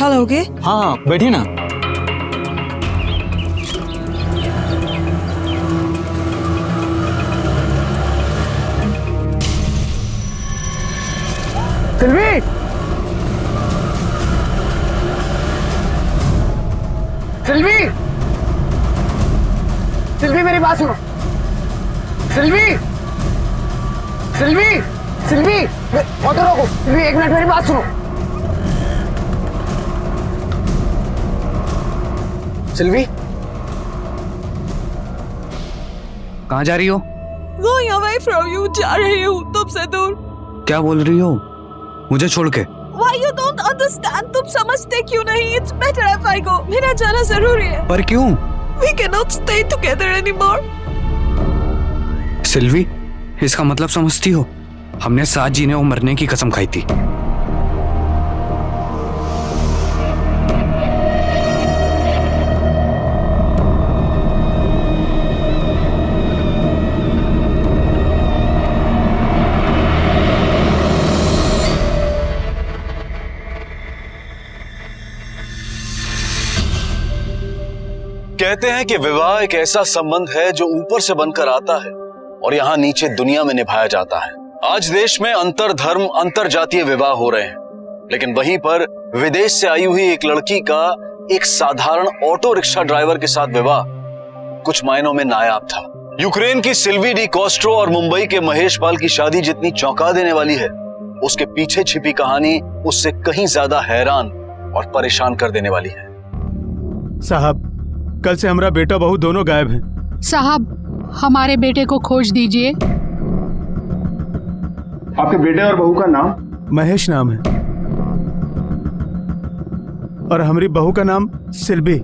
चलोगे? हाँ बैठिए ना। सिल्वी, सिल्वी, सिल्वी मेरी बात सुनो। सिल्वी, सिल्वी, सिल्वी, ऑटो रोको। सिल्वी 1 मिनट मेरी बात सुनो। सिल्वी, कहाँ जा रही हो? Going away from you, जा रही हूँ तुमसे दूर। क्या बोल रही हो? मुझे छोड़ के? Why you don't understand? तुम समझते क्यों नहीं? It's better if I go. मेरा जाना जरूरी है। पर क्यों? We cannot stay together anymore. Silvi, इसका मतलब समझती हो? हमने साथ जीने और मरने की कसम खाई थी। कहते हैं कि विवाह एक ऐसा संबंध है जो ऊपर से बनकर आता है और यहाँ नीचे दुनिया में निभाया जाता है। आज देश में अंतर धर्म अंतर जातीय विवाह हो रहे हैं, लेकिन वहीं पर विदेश से आई हुई एक लड़की का एक साधारण ऑटो रिक्शा ड्राइवर के साथ विवाह कुछ मायनों में नायाब था। यूक्रेन की सिल्वी डी कॉस्ट्रो और मुंबई के महेश पाल की शादी जितनी चौंका देने वाली है, उसके पीछे छिपी कहानी उससे कहीं ज्यादा हैरान और परेशान कर देने वाली है। साहब, कल से हमारा बेटा बहू दोनों गायब हैं। साहब, हमारे बेटे को खोज दीजिए। आपके बेटे और बहू का नाम? महेश नाम है और हमारी बहू का नाम सिल्वी।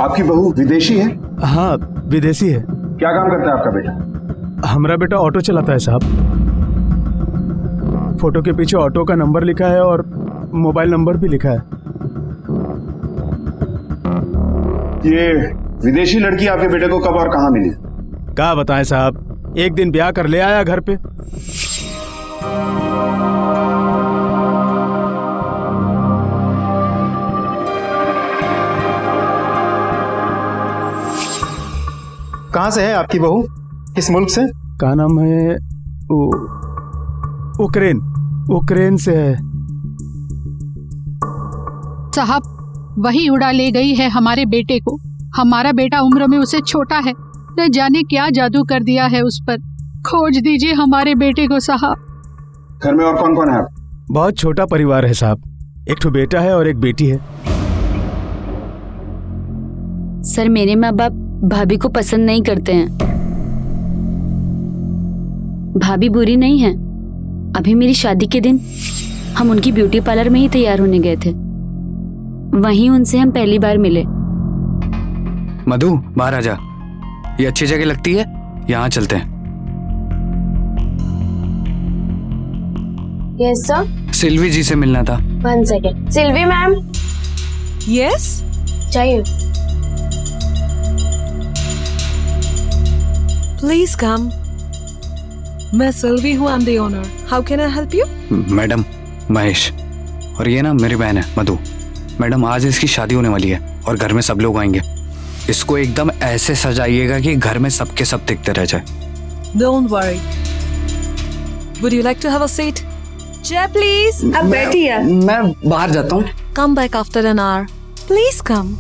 आपकी बहू विदेशी है? हाँ, विदेशी है। क्या काम करता है आपका बेटा? हमारा बेटा ऑटो चलाता है साहब। फोटो के पीछे ऑटो का नंबर लिखा है और मोबाइल नंबर भी लिखा है। ये विदेशी लड़की आपके बेटे को कब और कहाँ मिली? क्या बताएं साहब, एक दिन ब्याह कर ले आया घर पे। कहाँ से है आपकी बहू? किस मुल्क से? क्या नाम है? उक्रेन से है। साहब, वही उड़ा ले गई है हमारे बेटे को। हमारा बेटा उम्र में उसे छोटा है, न जाने क्या जादू कर दिया है उस पर। खोज दीजिए हमारे बेटे को साहब। घर में और कौन कौन है आप? बहुत छोटा परिवार है साहब, एक ठो बेटा है और एक बेटी है। सर, मेरे माँ बाप भाभी को पसंद नहीं करते हैं। भाभी बुरी नहीं है। अभी मेरी शादी के दिन हम उनकी ब्यूटी पार्लर में ही तैयार होने गए थे, वहीं उनसे हम पहली बार मिले। मधु, बाहर आ जा। ये अच्छी जगह लगती है, यहाँ चलते हैं। Yes sir. सिल्वी जी से मिलना था। 1 सेकेंड। सिल्वी मैम। Yes? चाहिए। Please come. मैं सिल्वी हूँ, I'm the owner. How can I help you? Madam, Mahesh. और ये ना मेरी बहन है मधु। मैडम, आज इसकी शादी होने वाली है और घर में सब लोग आएंगे। इसको एकदम ऐसे सजाइएगा कि घर में सबके सब दिखते रह जाए। Don't worry. Would you like to have a seat? Jay, please. अब बैठिए। मैं बाहर जाता हूँ। Come back after an hour. Please come.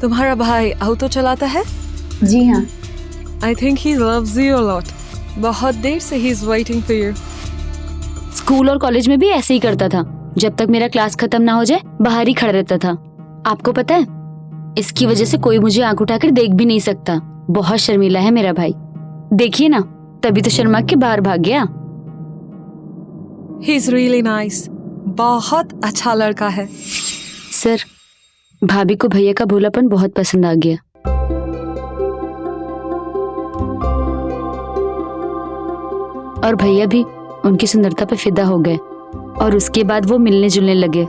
तुम्हारा भाई ऑटो चलाता है? जी हाँ। I think he loves you a lot. बहुत देर से he is waiting for you. School और कॉलेज में भी ऐसे ही करता था। जब तक मेरा क्लास खत्म ना हो जाए बाहर ही खड़ा रहता था। आपको पता है, इसकी वजह से कोई मुझे आंख उठाकर देख भी नहीं सकता। बहुत शर्मीला है मेरा भाई। देखिए ना, तभी तो शर्मा के बाहर भाग गया। He is really nice. बहुत अच्छा लड़का है। सर, भाभी को भैया का भोलापन बहुत पसंद आ गया। और भैया भी उनकी सुंदरता पे फिदा हो गए और उसके बाद वो मिलने जुलने लगे।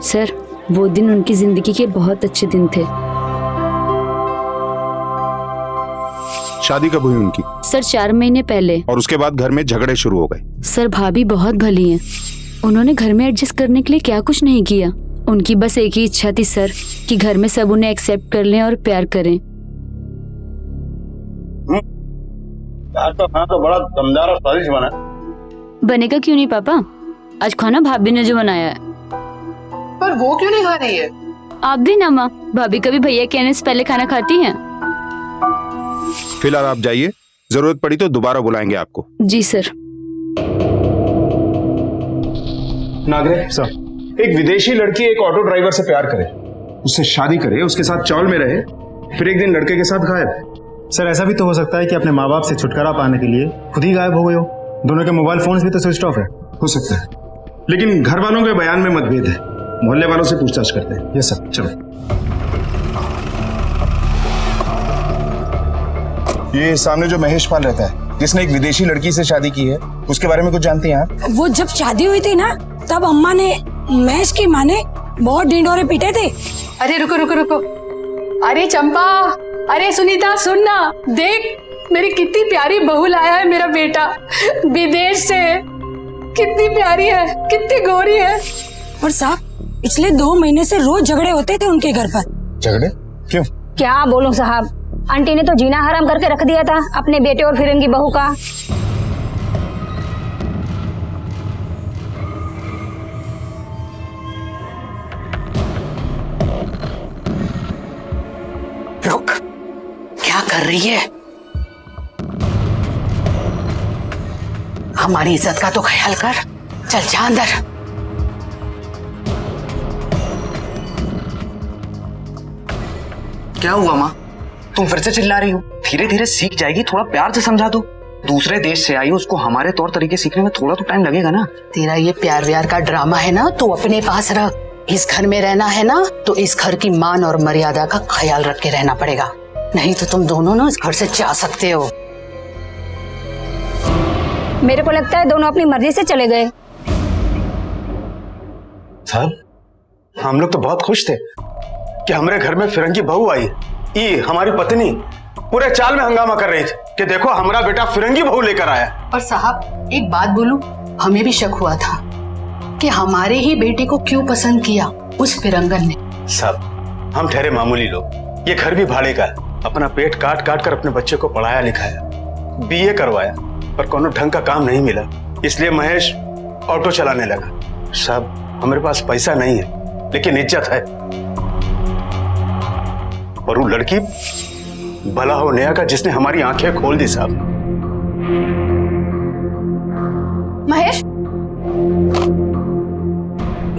सर, वो दिन उनकी जिंदगी के बहुत अच्छे दिन थे। शादी कब हुई उनकी? सर 4 महीने पहले। और उसके बाद घर में झगड़े शुरू हो गए? सर भाभी बहुत भली हैं। उन्होंने घर में एडजस्ट करने के लिए क्या कुछ नहीं किया। उनकी बस एक ही इच्छा थी सर कि घर में सब उन्हें एक्सेप्ट कर लें और प्यार करें। आज का खाना तो बड़ा दमदार और स्वादिष्ट बना। बनेगा क्यों नहीं पापा, आज खाना भाभी ने जो बनाया है। पर वो क्यों नहीं खा रही है? आप भी ना माँ, भाभी कभी भैया कहने से पहले खाना खाती हैं। फिलहाल आप जाइए, जरूरत पड़ी तो दोबारा बुलाएंगे आपको। जी सर। नागरे सर, एक विदेशी लड़की एक ऑटो ड्राइवर से प्यार करे, उससे शादी करे, उसके साथ चौल में रहे, फिर एक दिन लड़के के साथ गायब। सर ऐसा भी तो हो सकता है कि अपने माँ बाप से छुटकारा पाने के लिए खुद ही गायब हो गए हो। दोनों के मोबाइल फोन्स भी तो स्विच ऑफ है। हो सकता है, लेकिन घर वालों के बयान में मतभेद है। मोहल्ले वालों से पूछताछ करते हैं। Yes sir. चलो। ये सामने जो महेश पाल रहता है, जिसने एक विदेशी लड़की से शादी की है, उसके बारे में कुछ जानती हैं आप? वो जब शादी हुई थी ना, तब अम्मा ने, महेश की माँ ने बहुत ढिंढोरे पीटे थे। अरे रुको रुको रुको, अरे चंपा, अरे सुनीता सुन ना, देख मेरी कितनी प्यारी बहू लाया है मेरा बेटा विदेश से। कितनी प्यारी है, कितनी गोरी है। और साहब पिछले 2 महीने से रोज झगड़े होते थे उनके घर पर। झगड़े? क्यों? क्या बोलूं साहब, आंटी ने तो जीना हराम करके रख दिया था अपने बेटे और फिरंगी बहू का। रुक, क्या कर रही है? हमारी इज्जत का तो ख्याल कर। चल जा अंदर। क्या हुआ माँ, तुम फिर से चिल्ला रही हो? धीरे धीरे सीख जाएगी, थोड़ा प्यार से समझा दो। दूसरे देश से आई, उसको हमारे तौर तरीके सीखने में थोड़ा तो टाइम लगेगा ना। तेरा ये प्यार व्यार का ड्रामा है ना, तो अपने पास रख। इस घर में रहना है ना, तो इस घर की मान और मर्यादा का ख्याल रख के रहना पड़ेगा, नहीं तो तुम दोनों ना इस घर से जा सकते हो। मेरे को लगता है दोनों अपनी मर्जी से चले गए। साहब, हम लोग तो बहुत खुश थे कि हमारे घर में फिरंगी बहू आई। ये हमारी पत्नी पूरे चाल में हंगामा कर रही थी कि देखो हमारा बेटा फिरंगी बहू लेकर आया। और साहब एक बात बोलूं, हमें भी शक हुआ था कि हमारे ही बेटे को क्यों पसंद किया उस फिरंगन ने। साहब हम ठहरे मामूली लोग, ये घर भी भाड़े का है। अपना पेट काट काट कर अपने बच्चे को पढ़ाया लिखाया, बीए करवाया, पर कोनो ढंग का काम नहीं मिला, इसलिए महेश ऑटो चलाने लगा। साहब हमारे पास पैसा नहीं है, लेकिन इज्जत है। और वो लड़की भला हो नया का, जिसने हमारी आंखें खोल दी। साहब महेश,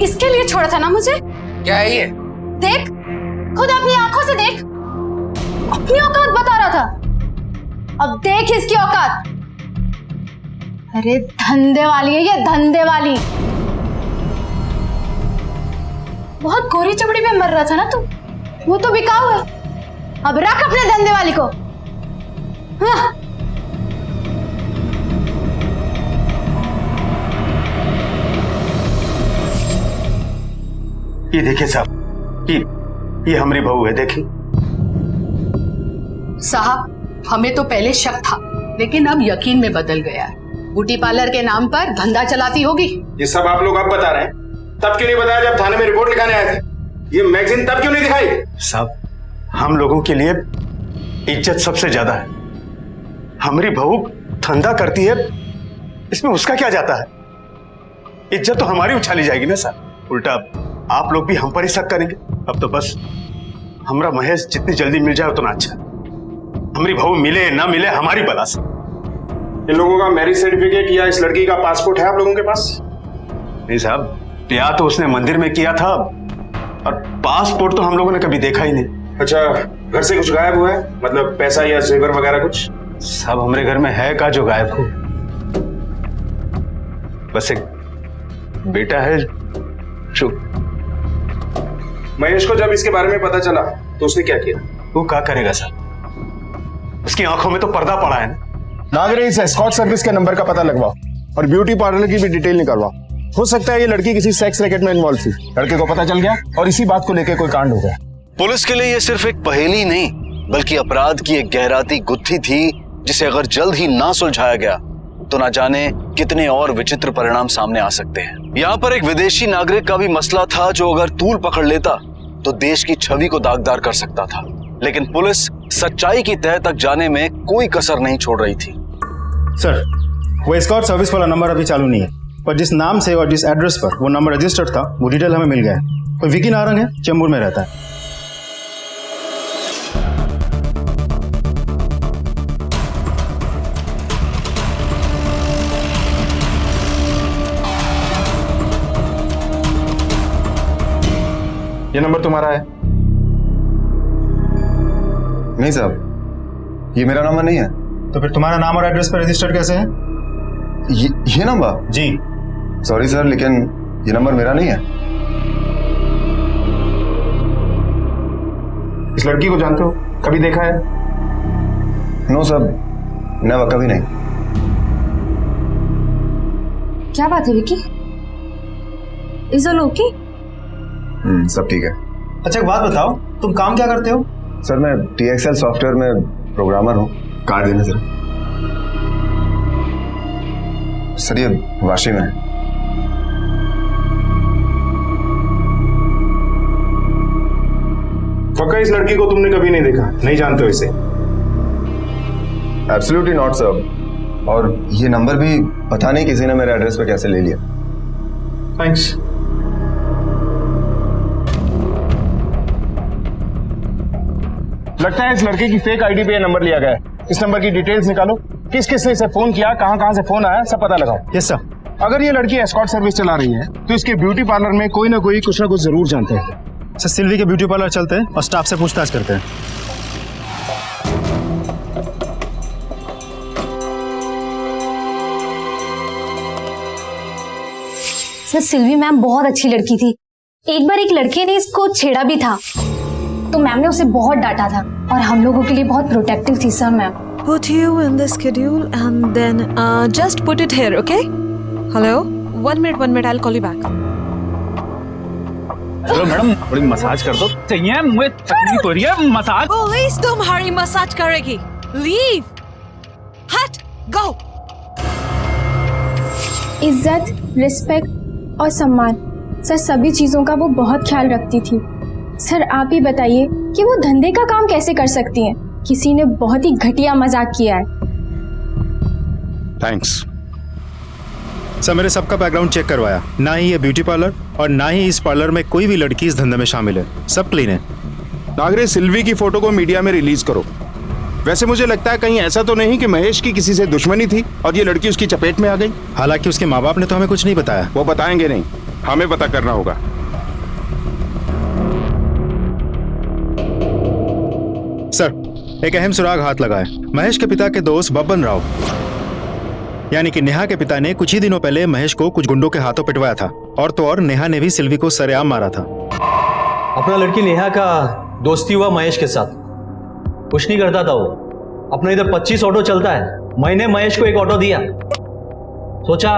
इसके लिए छोड़ा था ना मुझे। क्या है ये? देख, खुद अपनी आंखों से देख, अपनी औकात बता रहा था, अब देख इसकी औकात। अरे धंधे वाली है ये, धंधे वाली। बहुत गोरी चमड़ी में मर रहा था ना तू, वो तो बिकाऊ है। अब रख अपने धंधे वाली को। हाँ। ये देखिए साहब, ये हमारी बहू है, देखिए। साहब हमें तो पहले शक था, लेकिन अब यकीन में बदल गया है। ब्यूटी पार्लर के नाम पर धंधा चलाती होगी। ये सब आप लोग अब बता रहे हैं, तब क्यों नहीं बताया जब थाने में रिपोर्ट लिखाने आए थे? ये मैगजीन तब क्यों नहीं दिखाई? साहब हम लोगों के लिए इज्जत सबसे ज्यादा है। हमारी बहू धंधा करती है, इसमें उसका क्या जाता है? इज्जत तो हमारी उछाली जाएगी ना सर। उल्टा आप लोग भी हम पर ही शक करेंगे। अब तो बस हमारा महेश जितनी जल्दी मिल जाए उतना अच्छा। हमारी बहू मिले ना मिले हमारी बला से। इन लोगों का मैरिज सर्टिफिकेट या इस लड़की का पासपोर्ट है आप लोगों के पास? नहीं साहब, ब्याह तो उसने मंदिर में किया था, और पासपोर्ट तो हम लोगों ने कभी देखा ही नहीं। अच्छा, घर से कुछ गायब हुआ है? मतलब पैसा या जेवर वगैरह कुछ? सब हमारे घर में है का जो गायब हो। बस एक बेटा है जो। महेश को जब इसके बारे में पता चला तो उसने क्या किया? वो क्या करेगा सर, उसकी आंखों में तो पर्दा पड़ा है ना। नागरे, इस एस्कॉर्ट सर्विस के नंबर का पता लगवाओ और ब्यूटी पार्लर की भी डिटेल निकलवाओ। हो सकता है ये लड़की किसी सेक्स रैकेट में इन्वॉल्व थी, लड़के को पता चल गया और इसी बात को लेकर कोई कांड हो गया। पुलिस के लिए ये सिर्फ एक पहेली नहीं बल्कि अपराध की एक गहराती गुत्थी थी, जिसे अगर जल्द ही ना सुलझाया गया तो ना जाने कितने और विचित्र परिणाम सामने आ सकते हैं। यहाँ पर एक विदेशी नागरिक का भी मसला था जो अगर तूल पकड़ लेता तो देश की छवि को दागदार कर सकता था, लेकिन पुलिस सच्चाई की तह तक जाने में कोई कसर नहीं छोड़ रही थी। सर, वो एस्कॉर्ट सर्विस वाला नंबर अभी चालू नहीं है, पर जिस नाम से और जिस एड्रेस पर वो नंबर रजिस्टर्ड था वो डिटेल हमें मिल गया है। कोई विकी नारंग है, चेंबूर में रहता है। ये नंबर तुम्हारा है? नहीं साहब, ये मेरा नंबर नहीं है। तो फिर तुम्हारा नाम और एड्रेस पर रजिस्टर्ड कैसे है? ये नंबर? जी। सॉरी सर, लेकिन ये नंबर मेरा नहीं है। इस लड़की को जानते हो? कभी देखा है? नो सर, नेवर, कभी नहीं। क्या बात है विकी? Is all okay? सब ठीक है। अच्छा एक बात बताओ, तुम काम क्या करते हो? सर मैं TXL सॉफ्टवेयर में प्रोग्रामर हूँ। कार्ड देना सर। सर ये वाशी में है। पक्का इस लड़की को तुमने कभी नहीं देखा, नहीं जानते हो इसे? एब्सोल्युटली नॉट सर, और ये नंबर भी पता नहीं किसी ने मेरे एड्रेस पे कैसे ले लिया। थैंक्स। लगता है इस लड़के की फेक आईडी पे ये नंबर लिया गया है। इस नंबर की डिटेल्स निकालो, किस किस ने इसे फोन किया, कहां से फोन आया, सब पता लगाओ। Yes sir. अगर ये लड़की एस्कॉर्ट सर्विस चला रही है तो इसके ब्यूटी पार्लर में कोई ना कोई कुछ ना कुछ जरूर जानते हैं। सर सिल्वी के ब्यूटी पार्लर चलते हैं और स्टाफ से पूछताछ करते हैं। सर सिल्वी मैम बहुत अच्छी लड़की थी। एक बार एक लड़के ने इसको छेड़ा भी था तो मैम ने उसे बहुत डांटा था और हम लोगों के लिए बहुत प्रोटेक्टिव थी sir ma'am. Put you in the schedule and then just put it here, okay? Hello? 1 minute, I'll call you back. Hello madam, थोड़ी मसाज कर दो। चाहिए मुझे तकलीफ हो रही है, मसाज। पुलिस तुम्हारी मसाज करेगी। Leave. हट, go. इज्जत, रिस्पेक्ट और सम्मान, सर सभी चीजों का वो बहुत ख्याल रखती थी। सर आप ही बताइए कि वो धंधे का काम कैसे कर सकती हैं? किसी ने बहुत ही घटिया मजाक किया है। थैंक्स। सर मैंने सबका बैकग्राउंड चेक करवाया, ना ही ये ब्यूटी पार्लर और ना ही इस पार्लर में कोई भी लड़की इस धंधे में शामिल है। सब क्लीन है। नागरे, सिल्वी की फोटो को मीडिया में रिलीज करो। वैसे मुझे लगता है कहीं ऐसा तो नहीं कि महेश की किसी से दुश्मनी थी और ये लड़की उसकी चपेट में आ गई। हालांकि उसके माँ बाप ने तो हमें कुछ नहीं बताया। वो बताएंगे नहीं, हमें पता करना होगा। सर एक अहम सुराग हाथ लगा है। महेश के पिता के दोस्त बब्बन राव यानी कि नेहा के पिता ने कुछ ही दिनों पहले महेश को कुछ गुंडों के हाथों पिटवाया था, और तो और नेहा ने भी सिल्वी को सरेआम मारा था। अपना लड़की नेहा का दोस्ती हुआ महेश के साथ, कुछ नहीं करता था वो। अपना इधर 25 ऑटो चलता है, मैंने महेश को एक ऑटो दिया, सोचा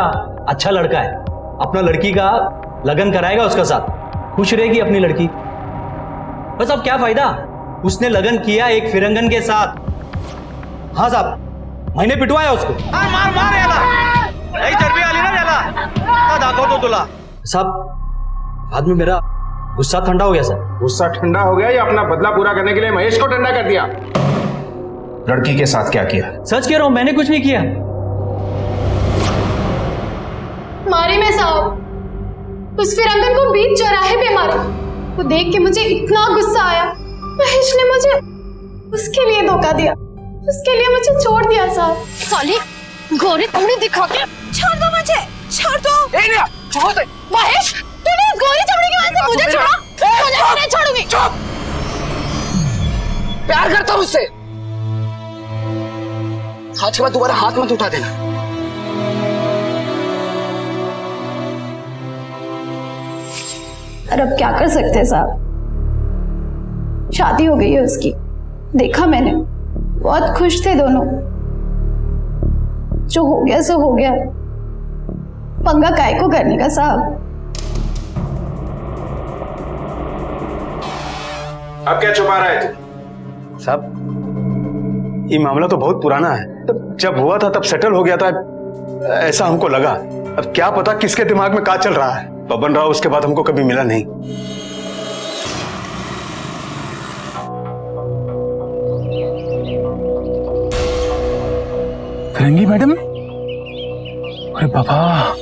अच्छा लड़का है, अपना लड़की का लगन कराएगा उसका साथ, खुश रहेगी अपनी लड़की। बस अब क्या फायदा, उसने लगन किया एक फिरंगन के साथ। हाँ साहब, मैंने पिटवाया उसको। मार याला नहीं चर्बी वाली ना याला दाखो तो तुला। साहब बाद में मेरा गुस्सा ठंडा हो गया सर। गुस्सा ठंडा हो गया या अपना बदला पूरा करने के लिए महेश को ठंडा कर दिया? लड़की के साथ क्या किया? सच कह रहा हूं, मैंने कुछ नहीं किया। मारे में साहब, उस फिरंगन को बीच चौराहे पे मारा। वो देख के मुझे इतना गुस्सा आया। महेश ने मुझे उसके लिए धोखा दिया, उसके लिए मुझे छोड़ दिया साहब। साले गोरी थोड़ी दिखा के छोड़ दो मुझे, छोड़ दो। छोड़ दे। महेश, तूने इस गोरी चमड़ी की वजह से मुझे छोड़ा, मुझे नहीं छोड़ूंगी। प्यार करता हूं उससे, आज के बाद दोबारा हाथ मत उठा देना। और अब क्या कर सकते हैं साहब, शादी हो गई है उसकी। देखा मैंने, बहुत खुश थे दोनों। जो हो गया सो हो गया। पंगा काय को करने का साहब। अब क्या छुपा रहा है तू? साहब ये मामला तो बहुत पुराना है, तब जब हुआ था तब सेटल हो गया था, ऐसा हमको लगा। अब क्या पता किसके दिमाग में क्या चल रहा है। बबन राव उसके बाद हमको कभी मिला नहीं। फिरंगी मैडम, अरे बाबा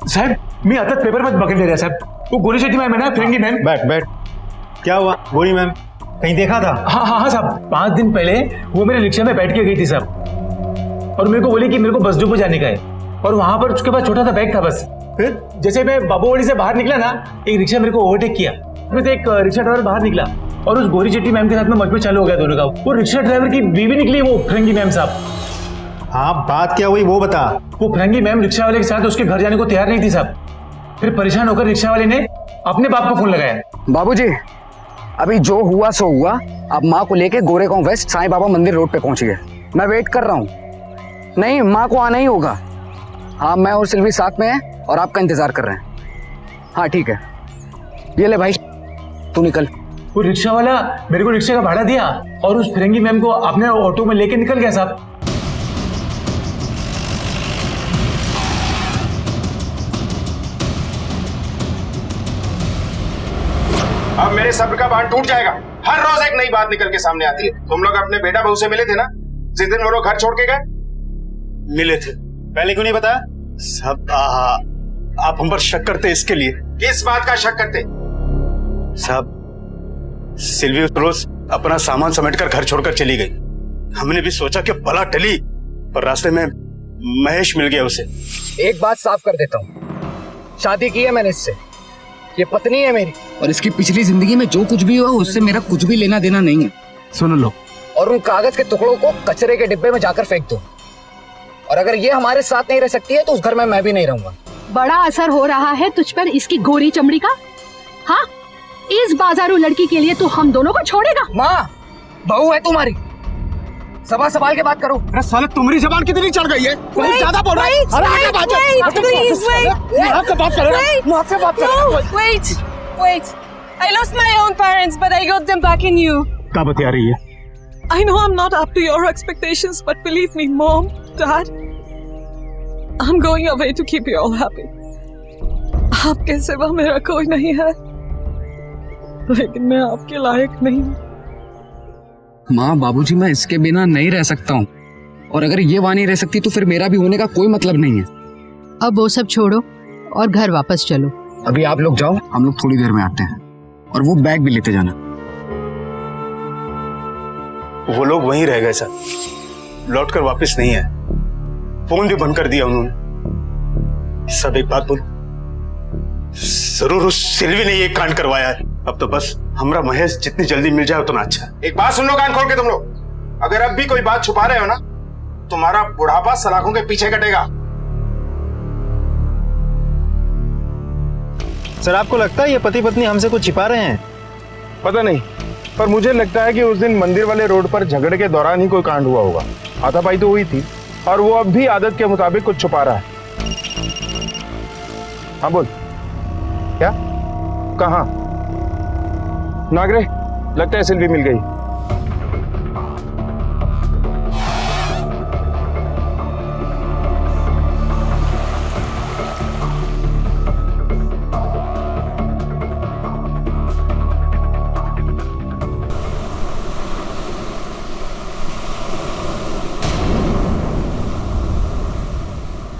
साहेब, मी आता पेपरमध्ये बघितले रे साहेब, वो गोरी शेट्टी मैम है ना, फिरंगी मैम। बैठ बैठ, क्या हुआ? गोरी मैम कहीं देखा था? हाँ हाँ हाँ साहब, 5 दिन पहले वो मेरे रिक्शा में बैठ के गई थी साहब, और मेरे को बोली कि मेरे को बस डिपो जाने का है, और वहां पर उसके पास छोटा सा बैग था बस। फिर जैसे मैं बाबूवाड़ी से बाहर निकला ना, एक रिक्शा मेरे को ओवरटेक किया, उसमें से एक रिक्शा ड्राइवर बाहर निकला और उस गोरी चेट्टी मैम के साथ में मजबूत चालू हो गया दोनों का। वो रिक्शा ड्राइवर की बीवी निकली, वो फिरंगी मैम साहब। हाँ, बात क्या हुई वो बता। वो फिरंगी मैम रिक्शा वाले के साथ उसके घर जाने को तैयार नहीं थी साहब। फिर परेशान होकर रिक्शा वाले ने अपने बाप को फोन लगाया। बाबूजी, अभी जो हुआ सो हुआ, अब माँ को लेके गोरेगांव वेस्ट साईं बाबा मंदिर रोड पे पहुंच गए। मैं वेट कर रहा हूँ। नहीं, माँ को आना ही होगा। हाँ, मैं और सिल्वी साथ में हैं और आपका इंतजार कर रहे हैं। हाँ ठीक है, ये ले भाई, तू निकल। वो रिक्शा वाला मेरे को रिक्शे का भाड़ा दिया और उस फिरंगी मैम को अपने ऑटो में लेके निकल गया साहब। अब मेरे सब्र का बांध टूट जाएगा। हर रोज एक नई बात निकल के सामने आती है। तुम लोग अपने बेटा बहू से मिले थे ना, जिस दिन वो लोग घर छोड़ के गए? मिले थे। पहले क्यों नहीं बताया? सब आप हम पर शक करते इसके लिए। किस बात का शक करते? साहब, सिल्वी उस रोज अपना सामान समेटकर घर छोड़कर चली गई। हमने भी सोचा कि भला टली, पर रास्ते में महेश मिल गया उसे। एक बात साफ कर देता हूँ, शादी की है मैंने इससे, ये पत्नी है मेरी, और इसकी पिछली जिंदगी में जो कुछ भी हुआ उससे मेरा कुछ भी लेना देना नहीं है। सुन लो, और उन कागज के टुकड़ों को कचरे के डिब्बे में जाकर फेंक दो। और अगर ये हमारे साथ नहीं रह सकती है तो उस घर में मैं भी नहीं रहूंगा। बड़ा असर हो रहा है तुझ पर इसकी गोरी चमड़ी का। हाँ, इस बाजारू लड़की के लिए तू हम दोनों को छोड़ेगा? माँ, बहू है तुम्हारी, सभा संभाल के बात करो। अरे साले, तुम्हारी जबान कितनी चढ़ गई है? बहुत ज्यादा बोल रहा है। अरे आगे बात कर। आपसे बात करें, मुझसे बात करें। Wait. I lost my own parents, but I got them back in you. क्या बता रही है? I know I'm not up to your expectations, but believe me, Mom, Dad, I'm going away to keep you all happy. आपके सिवा मेरा कोई नहीं है, लेकिन मैं आपके लायक नहीं हूँ। माँ, बाबूजी, मैं इसके बिना नहीं रह सकता हूँ, और अगर ये वहाँ नहीं रह सकती तो फिर मेरा भी होने का कोई मतलब नहीं है। अब वो सब छोड़ो और घर वापस चलो। अभी आप लोग जाओ, हम लोग थोड़ी देर में आते हैं, और वो बैग भी लेते जाना। वो लोग वहीं रह गए सर, लौटकर वापस नहीं है। फोन भी बंद कर दिया उन्होंने। सब एक बात बोल, जरूर उस सिल्वी ने ये कांड करवाया है। अब तो बस हमरा महेश जितनी जल्दी मिल जाए उतना अच्छा। एक बात सुन लो कान खोल के तुम लोग, अगर अब भी कोई बात छुपा रहे हो ना, तुम्हारा बुढ़ापा सलाखों के पीछे कटेगा। सर, आपको लगता है ये पति पत्नी हमसे कुछ छिपा रहे हैं? पता नहीं, पर मुझे लगता है कि उस दिन मंदिर वाले रोड पर झगड़े के दौरान ही कोई कांड हुआ होगा। हाथापाई तो हुई थी, और वो अब भी आदत के मुताबिक कुछ छुपा रहा है। हाँ बोल, क्या? कहाँ? नागरे, लगता है सिल्वी मिल गई।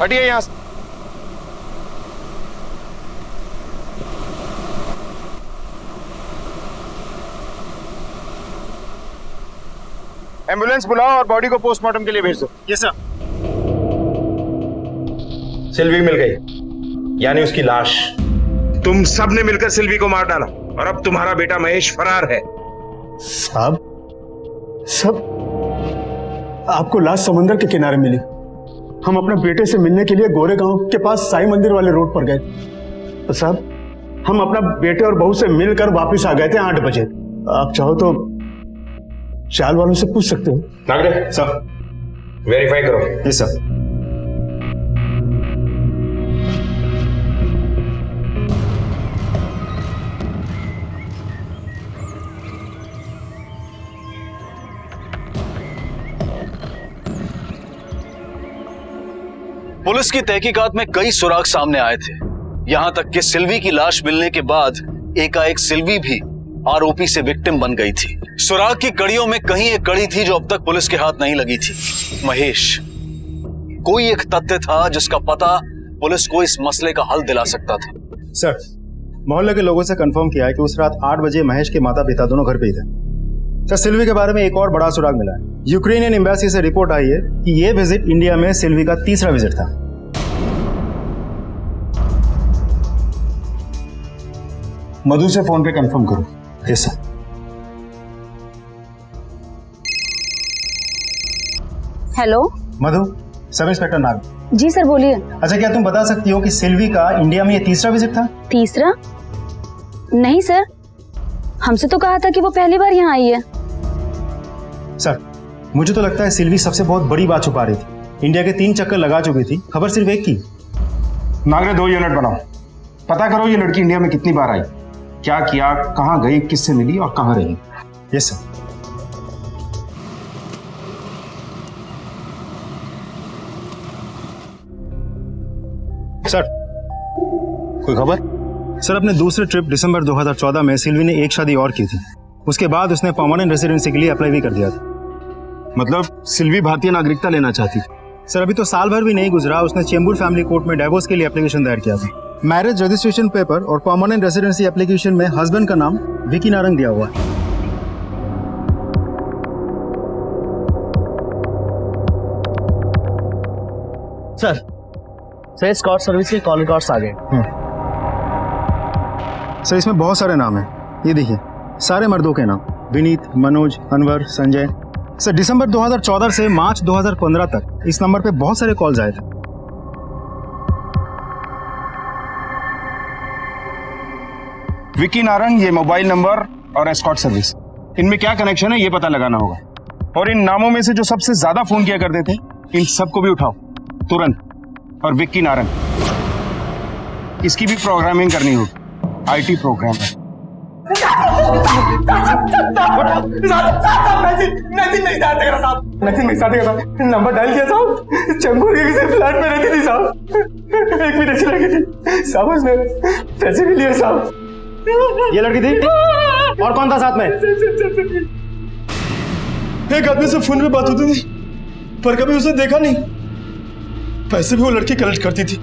हटिए यहां से। एम्बुलेंस बुलाओ और बॉडी को पोस्टमार्टम के लिए भेज दो। Yes sir. सिल्वी मिल गई, यानी उसकी लाश। तुम सब ने मिलकर सिल्वी को मार डाला, और अब तुम्हारा बेटा महेश फरार है। साहब, सब आपको लाश समंदर के किनारे मिली। हम अपने बेटे से मिलने के लिए गोरेगांव के पास साईं मंदिर वाले रोड पर गए। तो साहब, हम अपना बेटे और बहू से मिलकर वापस आ गए थे 8 बजे। आप चाहो तो चाल वालों से पूछ सकते हो। नागरे, सर, वेरीफाई करो। Yes sir. पुलिस की तहकीकात में कई सुराग सामने आए थे। यहां तक कि सिल्वी की लाश मिलने के बाद एकाएक सिल्वी भी आरोपी से विक्टिम बन गई थी। सुराग की कड़ियों में कहीं एक कड़ी थी जो अब तक पुलिस के हाथ नहीं लगी थी। महेश, कोई एक तथ्य था जिसका पता पुलिस को इस मसले का हल दिला सकता था। सर, मोहल्ले के लोगों से कंफर्म किया है कि उस रात 8 बजे महेश के माता पिता दोनों घर पे ही थे। सर, सिल्वी के बारे में एक और बड़ा सुराग मिला है। यूक्रेनियन एम्बेसी से रिपोर्ट आई है कि ये विजिट इंडिया में सिल्वी का तीसरा विजिट था। मधु से फोन पे कंफर्म करो। Yes sir. हेलो मधु, सब इंस्पेक्टर नाग। जी सर, बोलिए। अच्छा, क्या तुम बता सकती हो कि सिल्वी का इंडिया में ये तीसरा विजिट था? तीसरा? नहीं सर, हमसे तो कहा था कि वो पहली बार यहाँ आई है। सर, मुझे तो लगता है सिल्वी सबसे बहुत बड़ी बात छुपा रही थी। इंडिया के 3 चक्कर लगा चुकी थी, खबर सिर्फ एक की। नागरे 2 यूनिट बनाओ, पता करो ये लड़की इंडिया में कितनी बार आई, क्या किया, कहाँ गई, किससे मिली और कहाँ रही। Yes sir. सर, कोई खबर? सर, अपने दूसरे ट्रिप दिसंबर 2014 में सिल्वी ने एक शादी और की थी। उसके बाद उसने परमानेंट रेसिडेंसी के लिए अप्लाई भी कर दिया था। मतलब सिल्वी भारतीय नागरिकता लेना चाहती थी? सर, अभी तो साल भर भी नहीं गुजरा, उसने चेंबूर फैमिली कोर्ट में डाइवोर्स के लिए एप्लीकेशन दायर किया था। मैरिज रजिस्ट्रेशन पेपर और परमानेंट रेसिडेंसी एप्लीकेशन में हस्बैंड का नाम विकी नारंग दिया हुआ है। सर, स्कॉट सर्विस के कॉल रिकॉर्ड्स आ गए। सर, इसमें बहुत सारे नाम हैं। ये देखिए, सारे मर्दों के नाम, विनीत, मनोज, अनवर, संजय। सर, दिसंबर 2014 से मार्च 2015 तक इस नंबर पे बहुत सारे कॉल्स आए थे। विकी नारंग, ये मोबाइल नंबर और एस्कॉट सर्विस, इनमें क्या कनेक्शन है ये पता लगाना होगा। और इन नामों में से जो सबसे ज्यादा फोन किया करते थे, इन सबको भी उठाओ तुरंत। और विक्की नारंग, इसकी भी प्रोग्रामिंग करनी होगी, आईटी प्रोग्राम है। नंबर डायल किया साहब, चेंबूर के किसी फ्लैट में रहती थी साहब। एक भी अच्छी लगी थी साहब, उसने पैसे भी लिए साहब। ये लड़की थी? और कौन था साथ में? एक आदमी से फोन पे बात होती थी, पर कभी उसे देखा नहीं। पैसे भी वो लड़की कलेक्ट करती थी।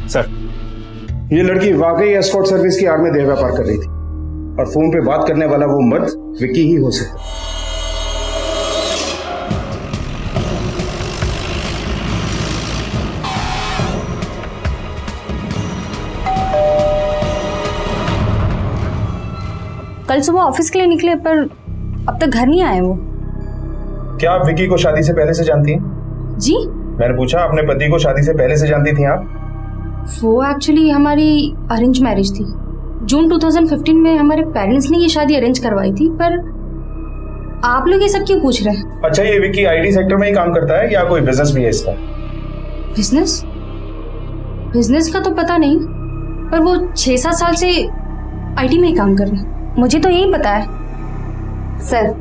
सर, ये लड़की वाकई एस्कॉट सर्विस की आड़ में देह व्यापार कर रही थी और फोन पे बात करने वाला वो मर्द विक्की ही हो सकता। कल सुबह ऑफिस के लिए निकले पर अब तक घर नहीं आए वो। क्या आप विक्की को शादी से पहले से जानती हैं? जी? मैंने पूछा, अपने पति को शादी से पहले से जानती थी आप? वो एक्चुअली हमारी अरेंज मैरिज थी। जून 2015 में हमारे पेरेंट्स ने ये शादी अरेंज करवाई थी। पर आप लोग ये सब क्यों पूछ रहे हैं? अच्छा, ये विक्की आईटी सेक्टर में ही काम करता है या कोई बिजनेस भी है इसका? बिजनेस? बिजनेस का तो पता नहीं, पर वो 6-7 साल से आईटी में ही काम कर रहे हैं। मुझे तो यही पता है। सर,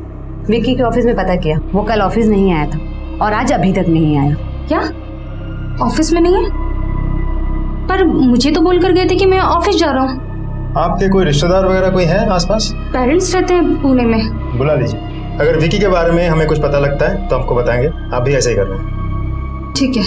विक्की के ऑफिस में पता किया, वो कल ऑफिस नहीं आया था और आज अभी तक नहीं आया। क्या? ऑफिस में नहीं है? पर मुझे तो बोल कर गए थे कि मैं ऑफिस जा रहा हूँ। आपके कोई रिश्तेदार वगैरह कोई है आसपास? पेरेंट्स रहते हैं पुणे में। बुला लीजिए। अगर विकी के बारे में हमें कुछ पता लगता है तो हमको बताएंगे। आप भी ऐसे ही करना। ठीक है।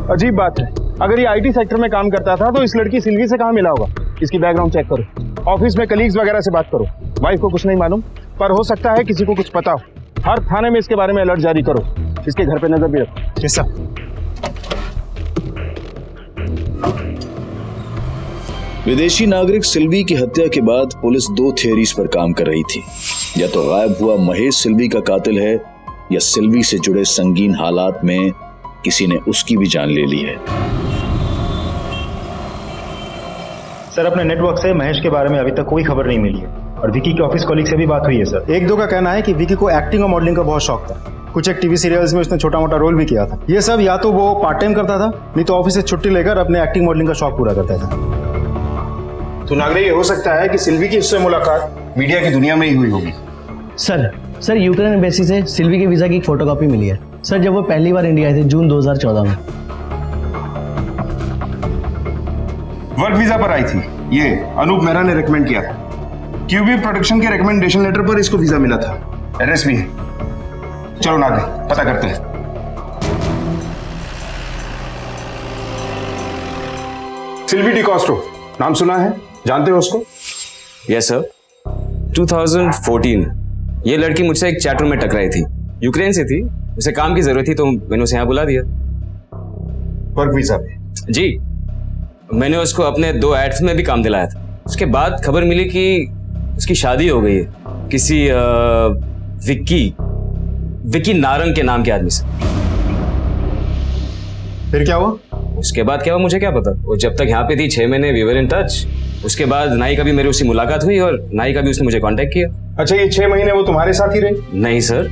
अजीब बात है, अगर ये आईटी सेक्टर में काम करता था तो इस लड़की सिल्वी से कहाँ मिला होगा? इसकी बैकग्राउंड चेक करो, ऑफिस में कलीग्स वगैरह से बात करो। वाइफ को कुछ नहीं मालूम, पर हो सकता है किसी को कुछ पता हो। हर थाने में इसके बारे में अलर्ट जारी करो। इसके घर पे नजर भी रखो। Yes sir. विदेशी नागरिक सिल्वी की हत्या के बाद पुलिस 2 थियरीज पर काम कर रही थी। या तो गायब हुआ महेश सिल्वी का कातिल है, या सिल्वी से जुड़े संगीन हालात में किसी ने उसकी भी जान ले ली है। सर अपने नेटवर्क से महेश के बारे में अभी तक कोई खबर नहीं मिली है और विकी के ऑफिस कॉलीग से भी बात हुई है सर। एक दो का कहना है कि विकी को एक्टिंग और मॉडलिंग का बहुत शौक था। कुछ एक टीवी सीरियल्स में उसने छोटा मोटा रोल भी किया था। ये सब या तो वो पार्ट टाइम करता था, नहीं तो ऑफिस से छुट्टी लेकर अपने एक्टिंग मॉडलिंग का शौक पूरा करता था। तो नागरे, ये हो सकता है कि सिल्वी की उससे मुलाकात मीडिया की दुनिया में ही हुई होगी। सर यूक्रेन एम्बेसी से सिल्वी के वीजा की एक फोटोकॉपी मिली है सर, जब वो पहली बार इंडिया आए थे जून 2014 में। वर्क वीजा पर आई थी। ये अनूप मेहरा ने रेकमेंड किया था। क्यूबी प्रोडक्शन के रिकमेंडेशन लेटर पर इसको वीजा मिला था। एड्रेस भी है। चलो नागरे, पता करते हैं। सिल्वी डिकॉस्टो, नाम सुना है? जानते हो उसको? यस सर, 2014 ये लड़की मुझसे एक चैट रूम में टकराई थी। यूक्रेन से थी, उसे काम की जरूरत थी तो मैंने उसे यहाँ बुला दिया। वर्क वीजा पे? जी। मैंने उसको अपने 2 एड्स में भी काम दिलाया था। उसके बाद खबर मिली कि उसकी शादी हो गई है किसी विकी नारंग के नाम के आदमी से। फिर क्या हुआ? उसके बाद क्या हुआ मुझे क्या पता। वो जब तक यहाँ पे थी 6 महीने वी वर इन टच। उसके बाद ना ही कभी मेरी उससे मुलाकात हुई और ना ही कभी उसने मुझे कांटेक्ट किया। अच्छा, ये 6 महीने वो तुम्हारे साथ ही रही? नहीं सर,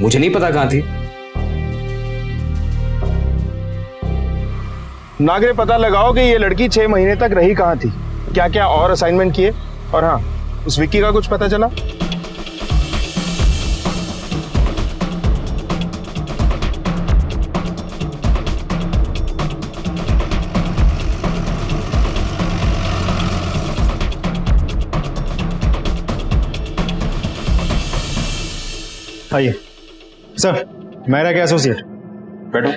मुझे नहीं पता कहाँ थी। नागरे, पता लगाओ कि ये लड़की 6 महीने तक रही कहाँ थी, क्या क्या और असाइनमेंट किए, और हाँ, उस विक्की का कुछ पता चला? आइए सर, मेरा क्या एसोसिएट। बैठो।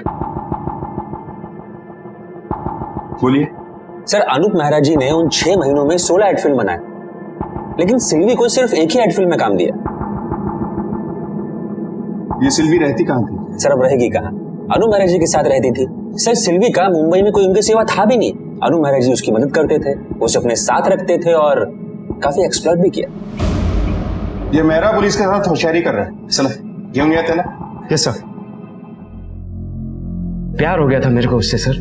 बोलिए। सर, अनूप मेहरा जी ने उन 6 महीनों में 16 एड फिल्म बनाए, लेकिन सिल्वी को सिर्फ एक ही एड फिल्म में काम दिया। ये सिल्वी रहती कहाँ थी? सर, अब रहेगी कहाँ? अनूप मेहरा जी के साथ रहती थी। सर, सिल्वी का मुंबई में कोई उनके सिवा था भी नहीं। अनूप मेहरा जी उसकी मदद करते थे, उसे अपने साथ रखते थे और काफी एक्सप्लॉइट भी किया। ये मेहरा पुलिस के साथ होशियारी कर रहा है। चलो, क्यों गया तेला? Yes sir. प्यार हो गया था मेरे को उससे सर,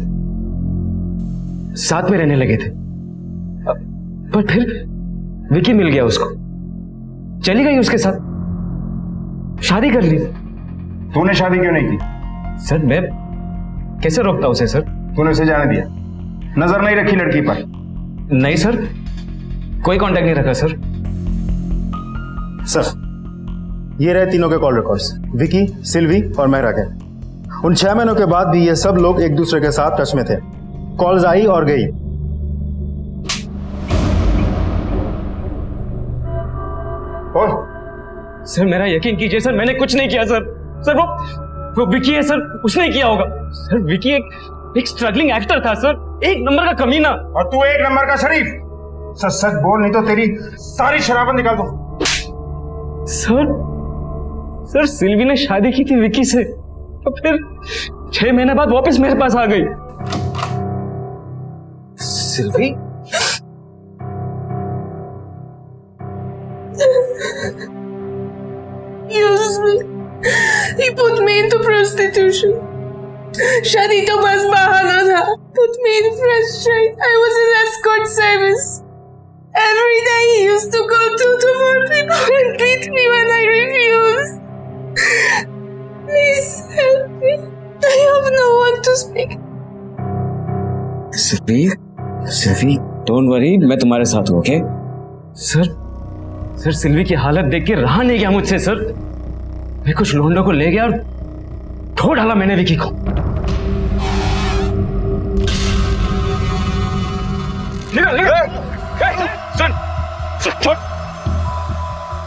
साथ में रहने लगे थे, पर फिर विकी मिल गया उसको, चली गई उसके साथ, शादी कर ली। तूने शादी क्यों नहीं की? सर, मैं कैसे रोकता उसे सर? तूने उसे जाने दिया? नजर नहीं रखी लड़की पर? नहीं सर, कोई कांटेक्ट नहीं रखा सर। सर, ये रहे तीनों के कॉल रिकॉर्ड्स, विकी, सिल्वी और मेहरा के। उन 6 महीनों के बाद भी ये सब लोग एक दूसरे के साथ टच में थे। कॉल्स आई और गई। और सर, मेरा यकीन कीजिए सर, मैंने कुछ नहीं किया सर। सर, वो विकी है सर, उसने किया होगा। सर, विकी एक स्ट्रगलिंग एक्टर था सर, 1 नंबर का कमीना। और तू 1 नंबर का शरीफ। सच सच बोल, नहीं तो तेरी सारी शराबत निकाल दो। सर, सिल्वी ने शादी की थी विकी से, तो फिर 6 महीने बाद वापस मेरे पास आ गई। Silvi? Used me. He put me into prostitution. शादी तो बस बहाना था. Put me in frustrate. I was in escort service. Every day he used to go 2 to 4 people and beat me when I refused. Please help me. I have no one to speak. Silvi, don't worry, मैं तुम्हारे साथ हूँ, okay? Sir, Silvi की हालत देख के रहा नहीं गया मुझसे सर। मैं कुछ लोंडों को ले गया और ठो डाला मैंने विकी को।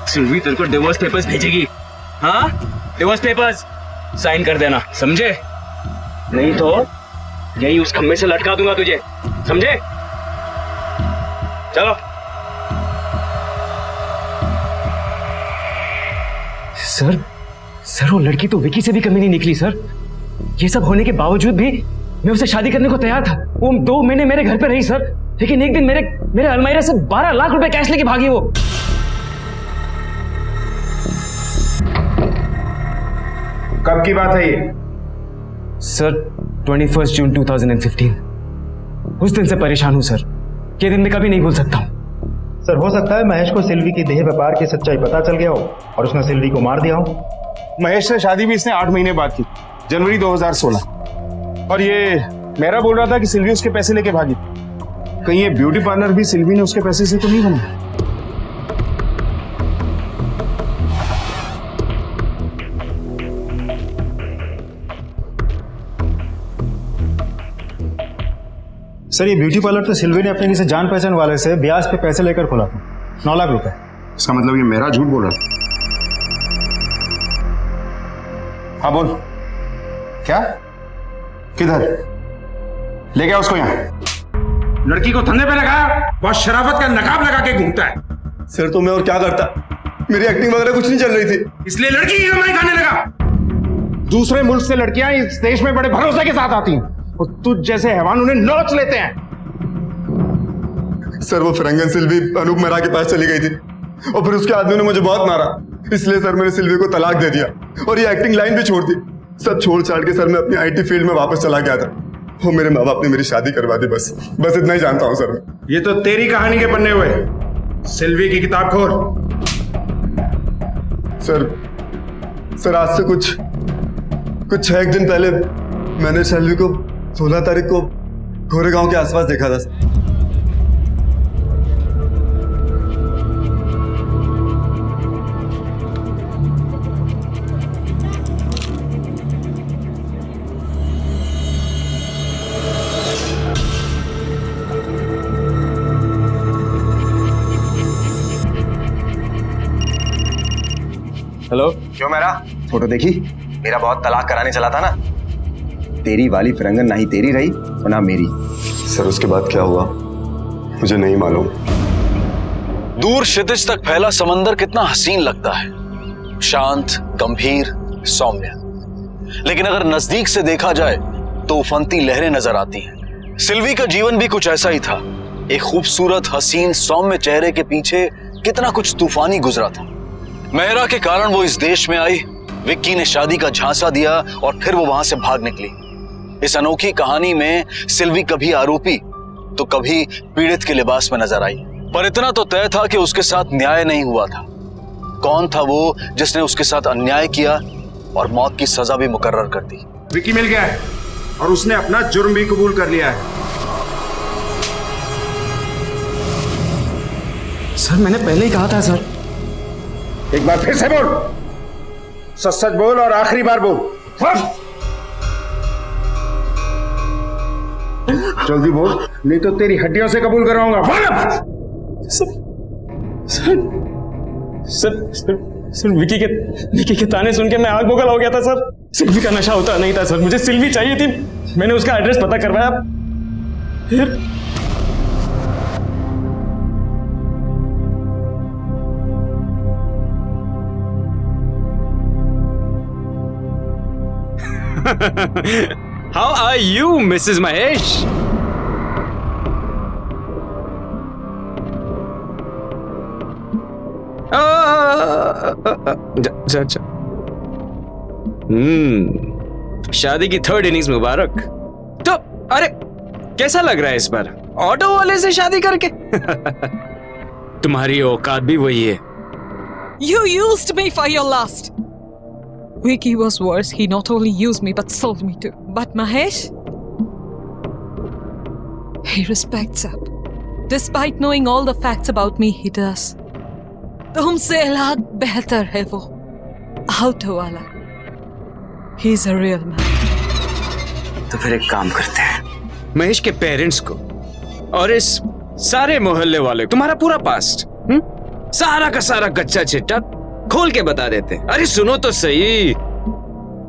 सिल्वी तेरे को डिवोर्स पेपर्स भेजेगी। हाँ, डिवोर्स पेपर्स साइन कर देना, समझे? नहीं तो यही उस खम्भे से लटका दूंगा तुझे, समझे? चलो। सर, वो लड़की तो विकी से भी कमी नहीं निकली सर। ये सब होने के बावजूद भी मैं उससे शादी करने को तैयार था। वो 2 महीने मेरे घर पे रही सर, लेकिन एक दिन मेरे अलमारी से 12 लाख रुपए कैश लेके भागी वो। कब की बात है ये? सर, 21 जून 2015। उस दिन से परेशान हूं सर। ये दिन मैं कभी नहीं भूल सकता हूँ। सर हो सकता है महेश को सिल्वी की देह व्यापार की सच्चाई पता चल गया हो और उसने सिल्वी को मार दिया हो। महेश से शादी भी इसने 8 महीने बाद की, जनवरी 2016। और ये मेरा बोल रहा था कि सिल्वी उसके पैसे लेके भागी। कहीं ये ब्यूटी पार्लर भी सिल्वी ने उसके पैसे से तो नहीं बनाया? सर ये ब्यूटी पार्लर तो सिल्वी ने अपने किसी जान पहचान वाले से ब्याज पे पैसे लेकर खोला था, 9 लाख रुपए। इसका मतलब ये मेरा झूठ बोल रहा। हाँ बोल, क्या, किधर ले गया उसको? यहाँ लड़की को धंधे पे लगाया, बहुत शराफत का नकाब लगा के घूमता है। सर तो मैं और क्या करता, मेरी एक्टिंग वगैरह कुछ नहीं चल रही थी, इसलिए लड़की ईएमआई खाने लगा। दूसरे मुल्क से लड़कियां इस देश में बड़े भरोसे के साथ आती हैं और तुझ जैसे हैवान उन्हें नोच लेते हैं। सर वो फिरंगन सिल्वी अनूप मेहरा के पास चली गई थी और फिर उसके आदमी ने मुझे बहुत मारा, इसलिए सर मैंने सिल्वी को तलाक दे दिया और ये एक्टिंग लाइन भी छोड़ दी। सब छोड़ छाड़ के सर मैं अपनी IT फील्ड में वापस चला गया था। वो मेरे माँ बाप ने मेरी शादी करवा दी, बस इतना ही जानता हूँ सर मैं। ये तो तेरी कहानी के पन्ने हुए। सिल्वी की किताब खोल। सर आज से कुछ 6 दिन पहले मैंने सिल्वी को 16 तारीख को गोरेगांव के आसपास देखा था सर। हेलो, क्यों मेरा फोटो देखी? मेरा बहुत तलाक कराने चला था ना, तेरी वाली फिरंगन ना ही तेरी रही और ना मेरी। सर उसके बाद क्या हुआ मुझे नहीं मालूम। दूर क्षितिज तक फैला समंदर कितना हसीन लगता है, शांत, गंभीर, सौम्य। लेकिन अगर नजदीक से देखा जाए तो उफनती लहरें नजर आती हैं। सिल्वी का जीवन भी कुछ ऐसा ही था। एक खूबसूरत, हसीन, सौम्य चेहरे के पीछे कितना कुछ तूफानी गुजरा था। मेहरा के कारण वो इस देश में आई, विक्की ने शादी का झांसा दिया और फिर वो वहां से भाग निकली। इस अनोखी कहानी में सिल्वी कभी आरोपी तो कभी पीड़ित के लिबास में नजर आई, पर इतना तो तय था कि उसके साथ न्याय नहीं हुआ था। कौन था वो जिसने उसके साथ अन्याय किया और मौत की सजा भी मुकर्रर कर दी? विक्की मिल गया है और उसने अपना जुर्म भी कबूल कर लिया है। सर मैंने पहले ही कहा था सर। एक बार फिर से बोल, सच सच बोल और आखिरी बार बोल। जल्दी बोल, नहीं तो तेरी हड्डियों से कबूल करवाऊंगा। बोल। सर विकी के ताने सुन के मैं आग बगल हो गया था सर। सिल्वी का नशा होता नहीं था सर, मुझे सिल्वी चाहिए थी। मैंने उसका एड्रेस पता करवाया, फिर How are you, Mrs. Mahesh? शादी की 3rd इनिंग्स मुबारक। तो अरे कैसा लग रहा है इस बार ऑटो वाले से शादी करके? तुम्हारी औकात भी वही है। You used me for your lust. Vicky was worse. He not only used me but sold me too. But Mahesh, he respects up. Despite knowing all the facts about me, he does. तुमसे लाख बेहतर है वो, auto वाला। He's a real man. तो फिर एक काम करते हैं, महेश के पेरेंट्स को और इस सारे मोहल्ले वाले तुम्हारा पूरा पास्ट, सारा का सारा कच्चा चिट्टा खोल के बता देते हैं। अरे सुनो तो सही,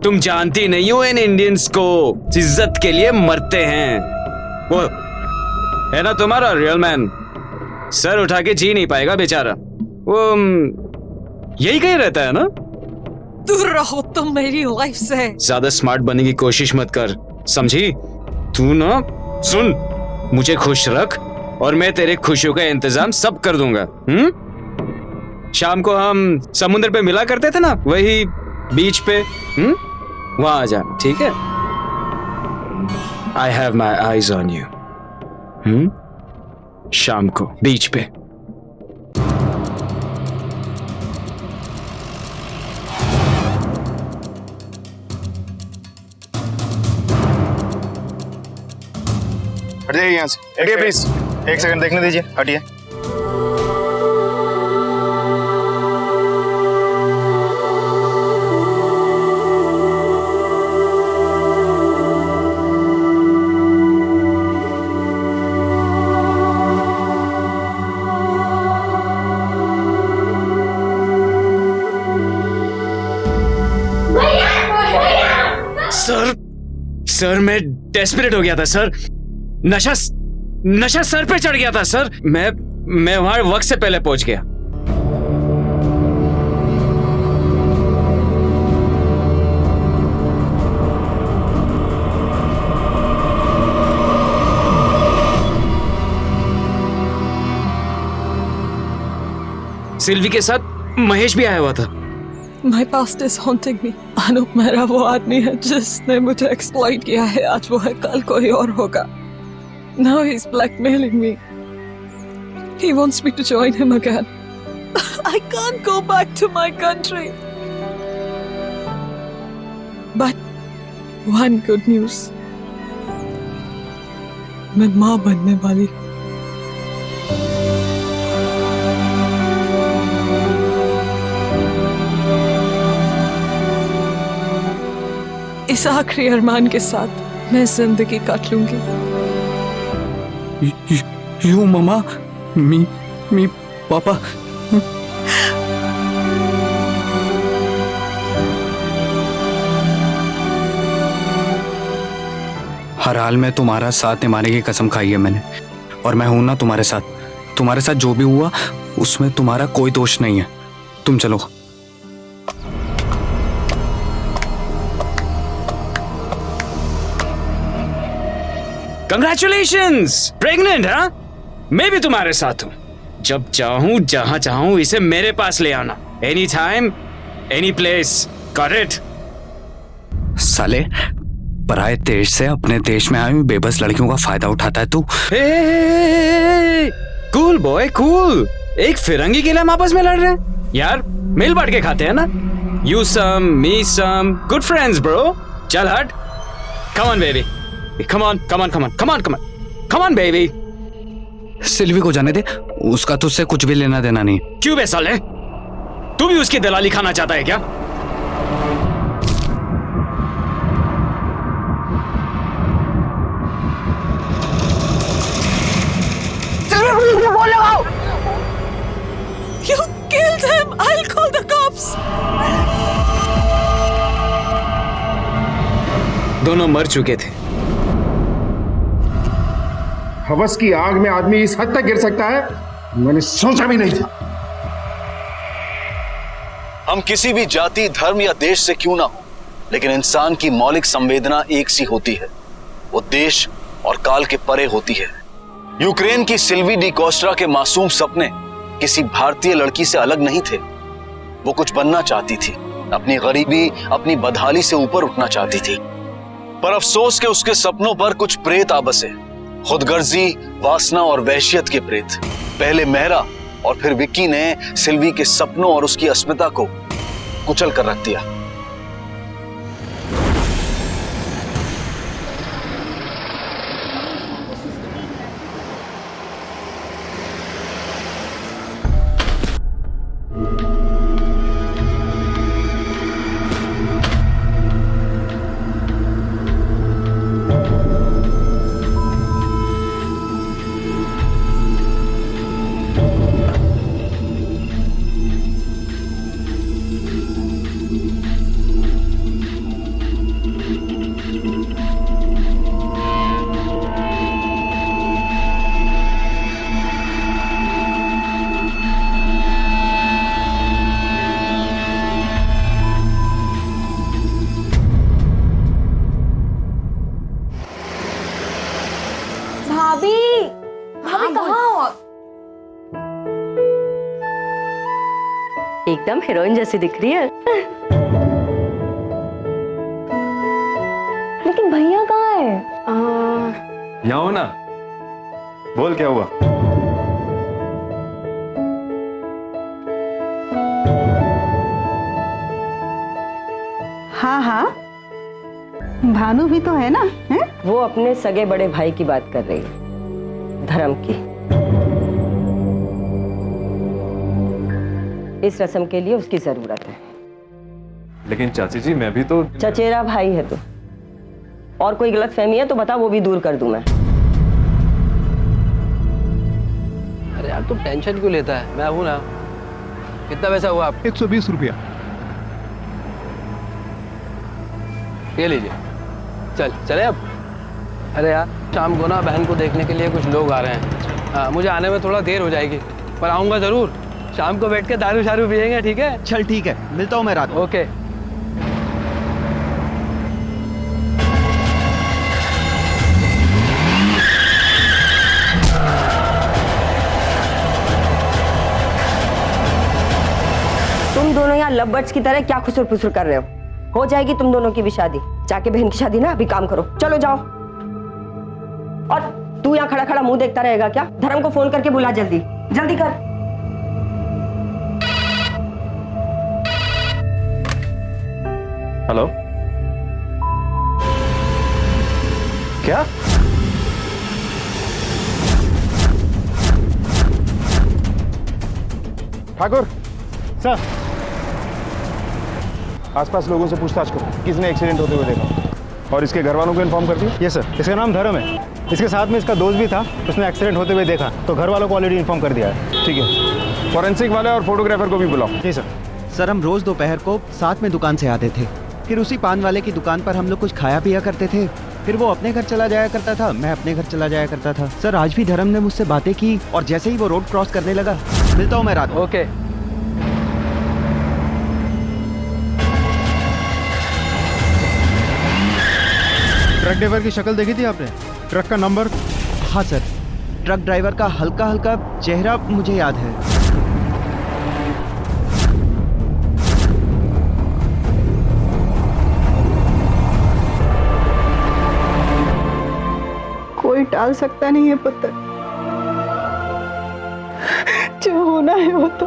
तुम जानती नहीं हो इन इंडियंस को इज्जत के लिए मरते हैं। वो है ना तुम्हारा रियल मैन, सर उठा के जी नहीं पाएगा बेचारा। वो यही कहीं रहता है ना। दूर रहो तुम मेरी लाइफ से। ज्यादा स्मार्ट बनने की कोशिश मत कर, समझी? तू ना सुन, मुझे खुश रख और मैं तेरे खुशियों का इंतजाम सब कर दूंगा। शाम को हम समुद्र पे मिला करते थे ना, वही बीच पे, वहां आ जाना, ठीक है? I have my eyes on you. शाम को बीच पे। हट जाइए यहाँ से, हटिए प्लीज, एक सेकंड देखने दीजिए, हटिए। सर मैं डेस्परेट हो गया था सर, नशा सर पे चढ़ गया था सर। मैं वहां वक्त से पहले पहुंच गया। सिल्वी के साथ महेश भी आया हुआ था। My past is haunting me. Anoop मेरा वो आदमी है जिसने मुझे एक्सप्लॉइट किया है। आज वो है, कल कोई और होगा। Now he's blackmailing me. He wants me to join him again. I can't go back to my country. But one good news. मैं माँ बनने वाली हूँ। इस आखिरी अरमान के साथ मैं जिंदगी काट लूंगी। यू ममा, मी पापा। हर हाल में तुम्हारा साथ निभाने की कसम खाई है मैंने, और मैं हूं ना तुम्हारे साथ। तुम्हारे साथ जो भी हुआ उसमें तुम्हारा कोई दोष नहीं है। तुम चलो। कंग्रेचुलेशंस, प्रेग्नेंट हाँ? मैं भी तुम्हारे साथ हूं। जब चाहूं जहां चाहूं इसे मेरे पास ले आना। Any time any place, got it? साले, पराए देश से अपने देश में आई हुई बेबस लड़कियों का फायदा उठाता है तू। Cool boy cool. एक फिरंगी के लिए हम आपस में लड़ रहे हैं यार। मिल बांट के खाते हैं ना। You some me some, good friends bro. चल हट। Come on baby, come on baby। सिल्वी को जाने दे, उसका तुझसे कुछ भी लेना देना नहीं। क्यों बे साले, तू भी उसकी दलाली खाना चाहता है क्या? You killed him. I'll call the cops. दोनों मर चुके थे। हवस की आग में आदमी इस हद तक गिर सकता है, मैंने सोचा भी नहीं था। हम किसी भी जाति, धर्म या देश से क्यों ना हो, लेकिन इंसान की मौलिक संवेदना एक सी होती है। वो देश और काल के परे होती है। यूक्रेन की सिल्वी डी कोस्टा के मासूम सपने किसी भारतीय लड़की से अलग नहीं थे। वो कुछ बनना चाहती थी, अपनी गरीबी, अपनी बदहाली से ऊपर उठना चाहती थी। पर अफसोस के उसके सपनों पर कुछ प्रेत आ बसे। खुदगर्जी, वासना और वहशियत के प्रेत। पहले मेहरा और फिर विक्की ने सिल्वी के सपनों और उसकी अस्मिता को कुचल कर रख दिया। एकदम हीरोइन जैसी दिख रही है। लेकिन भैया कहाँ है? यहाँ हो ना। बोल क्या हुआ? हाँ हाँ, भानु भी तो है ना, है? वो अपने सगे बड़े भाई की बात कर रही है, धर्म की। इस रस्म के लिए उसकी जरूरत है। लेकिन चाची जी मैं भी तो चचेरा भाई है तू, और कोई गलत फहमी है तो बता, वो भी दूर कर दूं मैं। अरे यार तू टेंशन क्यों लेता है, मैं हूं ना। कितना पैसा हुआ आप? 120 रुपया। ये लीजिए, चले अब। अरे यार शाम को ना बहन को देखने के लिए कुछ लोग आ रहे हैं। हाँ, मुझे आने में थोड़ा देर हो जाएगी, पर आऊँगा ज़रूर। शाम को बैठ के दारू शारू पियेंगे, ठीक है? चल ठीक है, मिलता हूँ मैं रात को। ओके। तुम दोनों यहाँ लवबर्ड्स की तरह क्या खुसुर फुसुर कर रहे हो जाएगी तुम दोनों की भी शादी। जाके बहन की शादी ना अभी काम करो, चलो जाओ। और तू यहाँ खड़ा खड़ा मुंह देखता रहेगा क्या? धर्म को फोन करके बुला, जल्दी जल्दी कर। हेलो, क्या? ठाकुर सर, आसपास लोगों से पूछताछ करो, किसने एक्सीडेंट होते हुए देखा, और इसके घर वालों को इन्फॉर्म कर दिया? ये सर, इसका नाम धर्म है, इसके साथ में इसका दोस्त भी था, उसने एक्सीडेंट होते हुए देखा, तो घर वालों को ऑलरेडी इन्फॉर्म कर दिया है। ठीक है, फॉरेंसिक वाले और फोटोग्राफर को भी बुलाओ। जी सर। सर हम रोज दोपहर को साथ में दुकान से आते थे, फिर उसी पान वाले की दुकान पर हम लोग कुछ खाया पिया करते थे, फिर वो अपने घर चला जाया करता था, मैं अपने घर चला जाया करता था। सर आज भी धर्म ने मुझसे बातें की, और जैसे ही वो रोड क्रॉस करने लगा, मिलता हूँ मैं रात को। ओके। ट्रक ड्राइवर की शक्ल देखी थी आपने? ट्रक का नंबर? हाँ सर, ट्रक ड्राइवर का हल्का हल्का चेहरा मुझे याद है। कोई टाल सकता नहीं है पुत्र, जो होना है वो तो।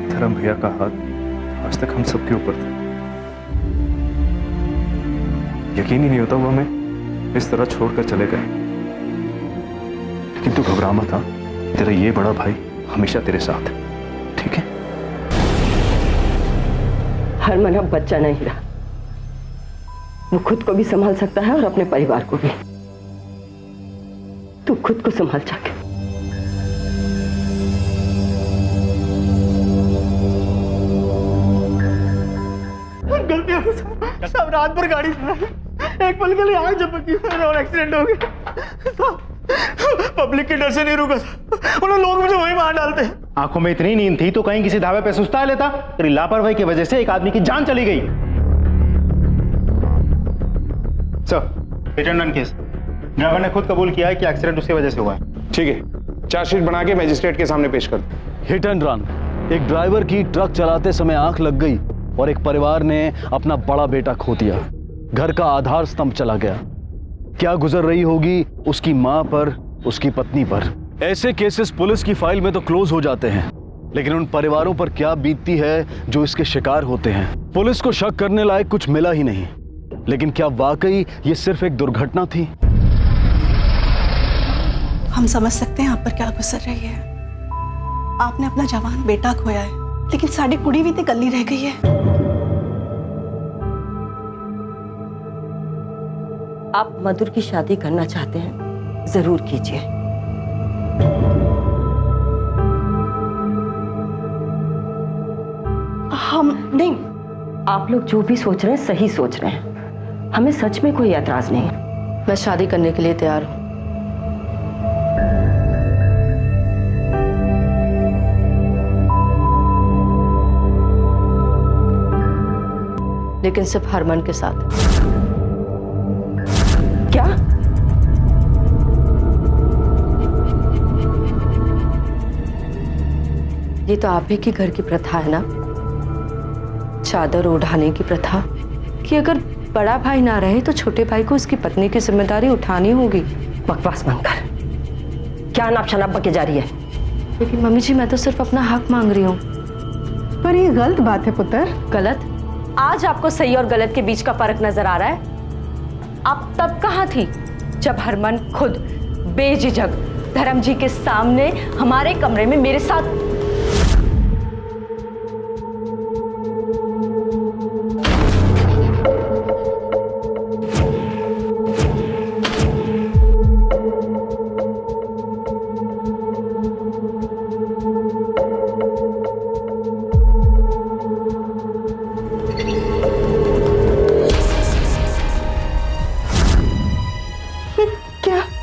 धर्म भैया का हाथ आज तक हम सबके ऊपर था। यकीन ही नहीं होता वो हमें इस तरह छोड़कर चले गए। लेकिन तू घबरा मत, था तेरा ये बड़ा भाई हमेशा तेरे साथ है, ठीक है? हरमन अब बच्चा नहीं रहा, वो खुद को भी संभाल सकता है और अपने परिवार को भी। तू खुद को संभाल जाके। गलती हो गई, सब रात भर गाड़ी चलाई, एक पल के लिए आग झपकी और एक्सीडेंट हो गया। पब्लिक के डर से नहीं रुका था, उन्होंने लोग मुझे वहीं मार डालते। आंखों में इतनी नींद थी तो कहीं किसी धावे पे सुस्ता लेता, तेरी लापरवाही की वजह से एक आदमी की जान चली गई। Sir, return on case. Driver ने खुद कबूल किया है कि एक्सीडेंट उसकी वजह से हुआ है। ठीक है, चार्जशीट बना के मजिस्ट्रेट के सामने पेश कर दो। हिट एंड रन, एक ड्राइवर की ट्रक चलाते समय आंख लग गई और एक परिवार ने अपना बड़ा बेटा खो दिया। घर का आधार स्तंभ चला गया। क्या गुजर रही होगी उसकी मां पर, उसकी पत्नी पर। ऐसे केसेस पुलिस की फाइल में तो क्लोज हो जाते हैं, लेकिन उन परिवारों पर क्या बीतती है जो इसके शिकार होते हैं। पुलिस को शक करने लायक कुछ मिला ही नहीं, लेकिन क्या वाकई ये सिर्फ एक दुर्घटना थी? हम समझ सकते हैं आप पर क्या गुजर रही है। आपने अपना जवान बेटा खोया है, लेकिन साड़ी कुड़ी भी तो गली रह गई है। आप मधुर की शादी करना चाहते हैं, जरूर कीजिए। हम नहीं, आप लोग जो भी सोच रहे हैं सही सोच रहे हैं, हमें सच में कोई एतराज नहीं। मैं शादी करने के लिए तैयार हूं। लेकिन सिर्फ हरमन के साथ। क्या? ये तो आप ही की घर की प्रथा है ना, चादर ओढ़ाने की प्रथा कि अगर बड़ा भाई ना रहे तो छोटे भाई को उसकी पत्नी की जिम्मेदारी उठानी होगी। बकवास बंद कर। क्या नाप शनाप बके जा रही है? लेकिन मम्मी जी मैं तो सिर्फ अपना हक मांग रही हूँ। पर ये गलत बात है पुत्र। गलत? आज आपको सही और गलत के बीच का फर्क नजर आ रहा है? आप तब कहाँ थी जब हरमन खुद बेझिझक धर्म जी के सामने हमारे कमरे में मेरे साथ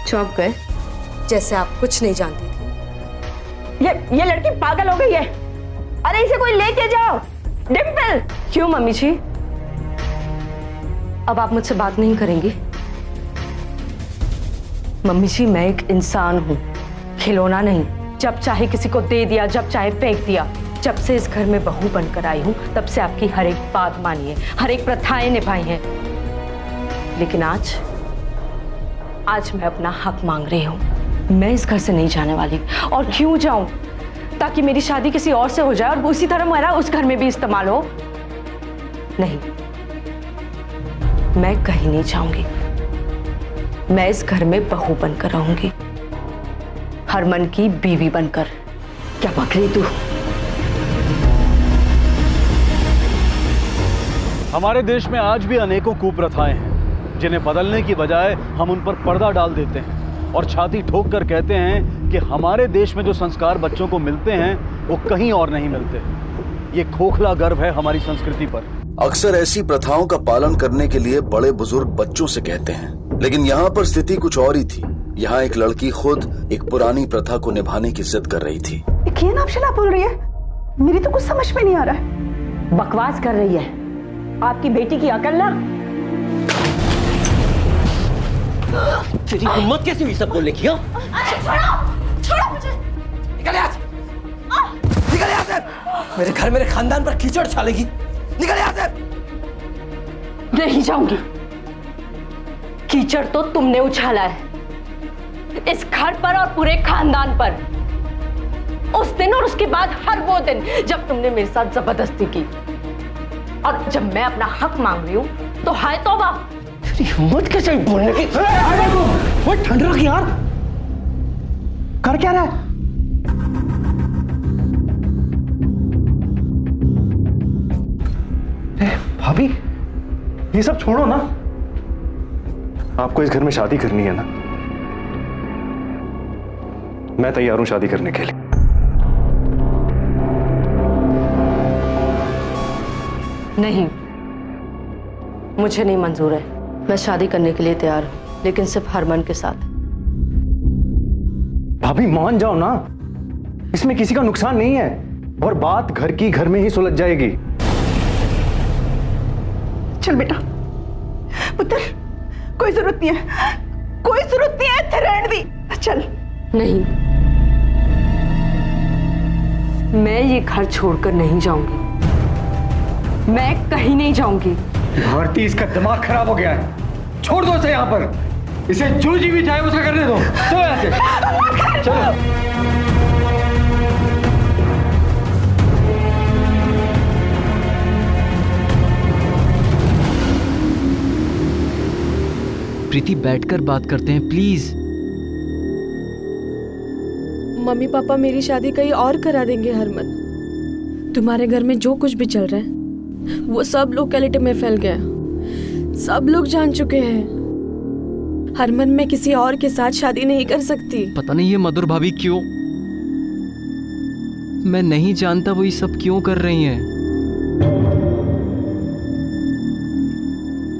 चौंक गए जैसे आप कुछ नहीं जानती थी। ये लड़की पागल हो गई है। अरे इसे कोई लेके जाओ। डिम्पल। क्यों मम्मी जी? अब आप मुझसे बात नहीं करेंगी? मम्मी जी मैं एक इंसान हूं, खिलौना नहीं। जब चाहे किसी को दे दिया, जब चाहे फेंक दिया। जब से इस घर में बहू बनकर आई हूं तब से आपकी हर एक बात मानी है, हर एक प्रथाएं निभाई हैं। लेकिन आज मैं अपना हक मांग रही हूं। मैं इस घर से नहीं जाने वाली। और क्यों जाऊं? ताकि मेरी शादी किसी और से हो जाए और उसी तरह मेरा उस घर में भी इस्तेमाल हो? नहीं, मैं कहीं नहीं जाऊंगी। मैं इस घर में बहू बनकर रहूंगी, हरमन की बीवी बनकर। क्या बक रही तू? हमारे देश में आज भी अनेकों कुप्रथाएं हैं जिन्हें बदलने की बजाय हम उन पर पर्दा डाल देते हैं और छाती ठोक कर कहते हैं कि हमारे देश में जो संस्कार बच्चों को मिलते हैं वो कहीं और नहीं मिलते। ये खोखला गर्व है हमारी संस्कृति पर। अक्सर ऐसी प्रथाओं का पालन करने के लिए बड़े बुजुर्ग बच्चों से कहते हैं, लेकिन यहाँ पर स्थिति कुछ और ही थी। यहाँ एक लड़की खुद एक पुरानी प्रथा को निभाने की जिद कर रही थी। क्या नाप शनाप बोल रही है? मेरी तो कुछ समझ में नहीं आ रहा है। बकवास कर रही है। आपकी बेटी की अकल ना। तेरी हिम्मत कैसे हुई सब बोलने की? छोड़ो मुझे। निकल यहाँ से। निकल यहाँ से। मेरे घर मेरे खानदान पर कीचड़ छालेगी। निकल यहाँ से। नहीं जाऊंगी। कीचड़ तो तुमने उछाला है इस घर पर और पूरे खानदान पर। उस दिन और उसके बाद हर वो दिन जब तुमने मेरे साथ जबरदस्ती की। और जब मैं अपना हक मांग रही हूं तो हाय तौबा। तेरी हिम्मत कैसे बोलने की? वो ठंड रख यार। कर क्या रहा है? भाभी ये सब छोड़ो ना। आपको इस घर में शादी करनी है ना? मैं तैयार हूं शादी करने के लिए। नहीं, मुझे नहीं मंजूर है। मैं शादी करने के लिए तैयार हूं, लेकिन सिर्फ हरमन के साथ। भाभी मान जाओ ना, इसमें किसी का नुकसान नहीं है और बात घर की घर में ही सुलझ जाएगी। चल बेटा, पुत्र, कोई जरूरत नहीं है, कोई जरूरत नहीं है, रहने दी। चल। नहीं, मैं ये घर छोड़कर नहीं जाऊंगी। मैं कहीं नहीं जाऊंगी। भारती, इसका दिमाग खराब हो गया है। छोड़ दो इसे यहाँ पर। इसे जो जी भी चाहे उसका करने दो। चलो यहाँ से। चलो। प्रीति, बैठकर बात करते हैं प्लीज। मम्मी पापा मेरी शादी कहीं और करा देंगे हरमन। तुम्हारे घर में जो कुछ भी चल रहा है वो सब लोकेलिटी में फैल गया। सब लोग जान चुके हैं। हरमन मैं किसी और के साथ शादी नहीं कर सकती। पता नहीं ये मधुर भाभी क्यों, मैं नहीं जानता वो ये सब क्यों कर रही हैं।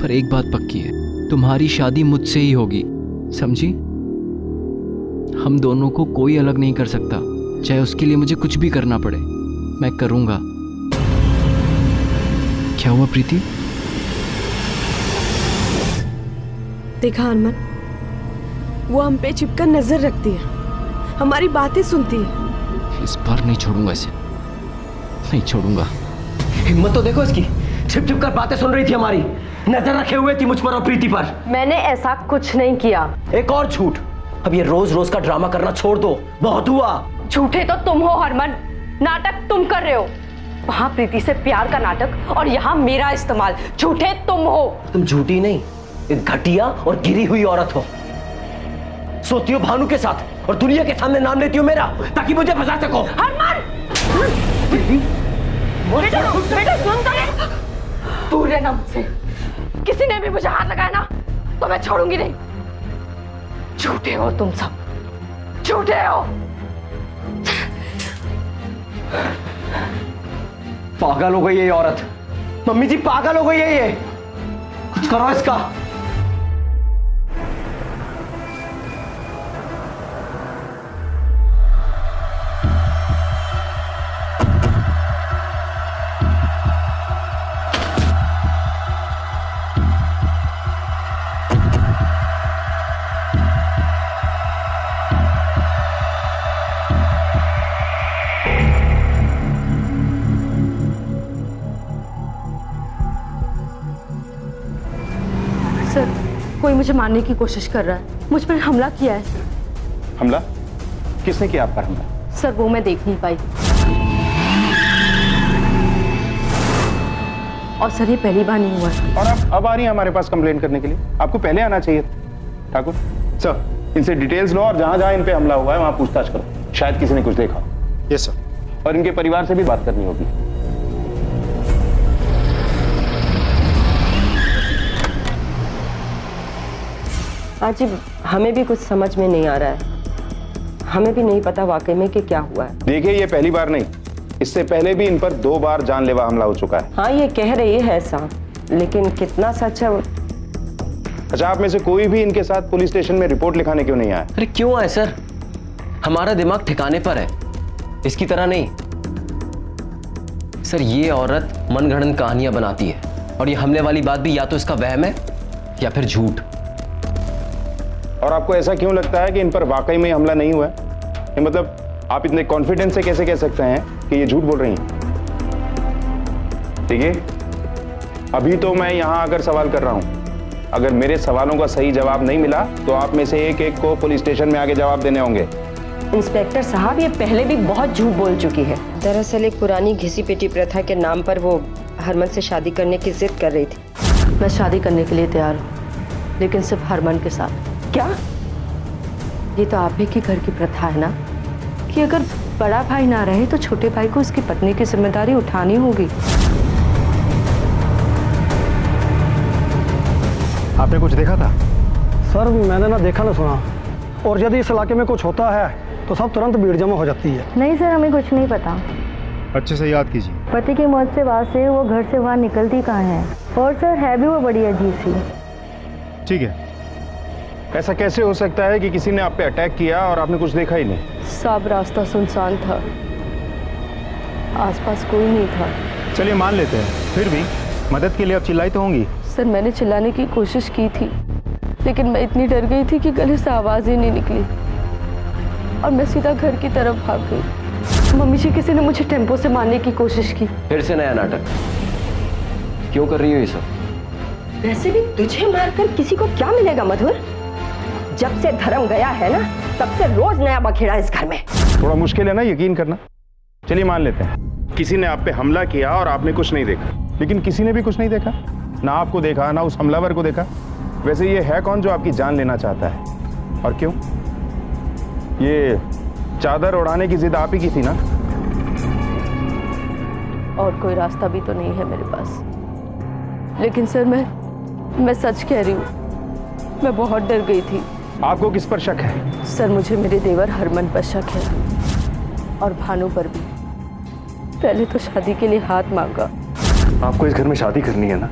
पर एक बात पक्की है, तुम्हारी शादी मुझसे ही होगी, समझी? हम दोनों को कोई अलग नहीं कर सकता, चाहे उसके लिए मुझे कुछ भी करना पड़े, मैं करूंगा। क्या हुआ प्रीति? देखा हरमन, वो हम पे छिपकर नजर रखती है, हमारी बातें सुनती है। इस बार नहीं छोड़ूंगा इसे, नहीं छोड़ूंगा। हिम्मत तो देखो इसकी, छिप छिप कर बातें सुन रही थी हमारी, नजर रखे हुए थी मुझ पर और प्रीति पर। मैंने ऐसा कुछ नहीं किया। एक और झूठ। अब ये रोज रोज का ड्रामा करना छोड़ दो, बहुत हुआ। झूठे तो तुम हो हरमन, नाटक तुम कर रहे हो। वहां प्रीति से प्यार का नाटक और यहाँ मेरा इस्तेमाल। झूठे तुम हो। तुम झूठी नहीं, एक घटिया और गिरी हुई औरत हो। सोती हो भानु के साथ और दुनिया के सामने नाम लेती हो मेरा, ताकि मुझे फंसा सको। हरमन! बेटा सुन तो ले। दूर रहना मुझसे। किसी ने भी मुझे हाथ लगाया ना तो मैं छोड़ूंगी नहीं। झूठे हो तुम सब, झूठे हो। पागल हो गई है ये औरत। मम्मी जी पागल हो गई है ये। कुछ करो इसका। सर, कोई मुझे मारने की कोशिश कर रहा है। मुझ पर हमला किया है। हमला? किसने किया आप पर हमला? सर वो मैं देख नहीं पाई। और सर ये पहली बार नहीं हुआ है। और आप अब आ रही हैं हमारे पास कंप्लेंट करने के लिए? आपको पहले आना चाहिए था। ठाकुर सर, इनसे डिटेल्स लो और जहां जहां इन पे हमला हुआ है वहां पूछताछ करो। शायद किसी ने कुछ देखा। Yes sir. और इनके परिवार से भी बात करनी होगी। जी हमें भी कुछ समझ में नहीं आ रहा है। हमें भी नहीं पता वाकई में कि क्या हुआ है। देखिए ये पहली बार नहीं, इससे पहले भी इन पर 2 बार जानलेवा हमला हो चुका है। हाँ ये कह रही है ऐसा, लेकिन कितना सच है? अच्छा, आप में से कोई भी इनके साथ पुलिस स्टेशन में रिपोर्ट लिखाने क्यों नहीं आया? अरे क्यों आए सर, हमारा दिमाग ठिकाने पर है, इसकी तरह नहीं। सर ये औरत मनगढ़ंत कहानियां बनाती है और ये हमले वाली बात भी या तो इसका वहम है या फिर झूठ। और आपको ऐसा क्यों लगता है कि इन पर वाकई में हमला नहीं हुआ है? ये मतलब आप इतने कॉन्फिडेंस से कैसे कह सकते हैं कि ये झूठ बोल रही हैं? ठीक है, अभी तो मैं यहां आकर सवाल कर रहा हूं। अगर मेरे सवालों का सही जवाब नहीं मिला तो आप में से एक एक को पुलिस स्टेशन में आके जवाब देने होंगे। इंस्पेक्टर साहब ये पहले भी बहुत झूठ बोल चुकी है। दरअसल एक पुरानी घिसी पिटी प्रथा के नाम पर वो हरमन से शादी करने की जिद कर रही थी। मैं शादी करने के लिए तैयार हूँ, लेकिन सिर्फ हरमन के साथ। क्या? ये तो आप ही के घर की प्रथा है ना कि अगर बड़ा भाई ना रहे तो छोटे भाई को उसकी पत्नी की जिम्मेदारी उठानी होगी। आपने कुछ देखा था? सर मैंने ना देखा ना सुना, और यदि इस इलाके में कुछ होता है तो सब तुरंत भीड़ जमा हो जाती है। नहीं सर, हमें कुछ नहीं पता। अच्छे से याद कीजिए। पति की मौत से बाद से वो घर से बाहर निकलती कहाँ है, और सर है भी वो बड़ी अजीब सी। ठीक है, ऐसा कैसे हो सकता है कि किसी ने आप पे अटैक किया और आपने कुछ देखा ही नहीं? सब रास्ता सुनसान था, आसपास कोई नहीं था। चलिए मान लेते हैं, फिर भी मदद के लिए आप चिल्लाई तो होंगी। सर मैंने चिल्लाने की कोशिश की थी, लेकिन मैं इतनी डर गई थी कि गले से आवाज ही नहीं निकली और मैं सीधा घर की तरफ भाग गई। मम्मी जी किसी ने मुझे टेम्पो से मारने की कोशिश की। फिर से नया नाटक क्यों कर रही हो ये सब? वैसे भी तुझे मारकर किसी को क्या मिलेगा मधुर? जब से धर्म गया है ना, तब से रोज नया बखेड़ा इस घर में। थोड़ा मुश्किल है ना यकीन करना। चलिए मान लेते हैं किसी ने आप पे हमला किया और आपने कुछ नहीं देखा, लेकिन किसी ने भी कुछ नहीं देखा, ना आपको देखा ना उस हमलावर को देखा। वैसे ये है कौन जो आपकी जान लेना चाहता है और क्यों? ये चादर उड़ाने की जिद आप ही की थी ना? और कोई रास्ता भी तो नहीं है मेरे पास। लेकिन सर मैं सच कह रही हूँ, मैं बहुत डर गई थी। आपको किस पर शक है? सर मुझे मेरे देवर हरमन पर शक है और भानु पर भी। पहले तो शादी के लिए हाथ मांगा। आपको इस घर में शादी करनी है ना?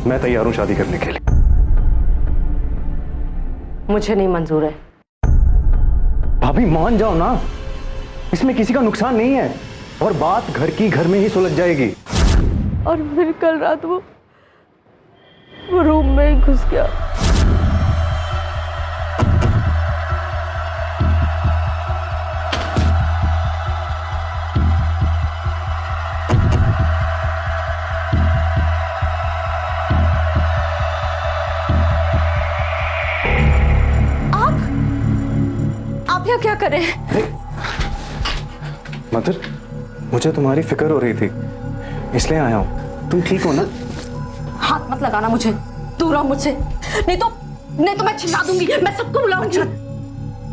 मैं तैयार हूं शादी करने के लिए। मुझे नहीं मंजूर है। भाभी मान जाओ ना, इसमें किसी का नुकसान नहीं है और बात घर की घर में ही सुलझ जाएगी। और फिर कल रात वो रूम में ही घुस गया। क्या करें? मधुर, मुझे तुम्हारी फिक्र हो रही थी, इसलिए आया हूँ। तुम ठीक हो ना? हाथ मत लगाना मुझे, दूर रहो मुझसे, नहीं तो मैं चिल्ला दूंगी, मैं सबको बुलाऊंगी।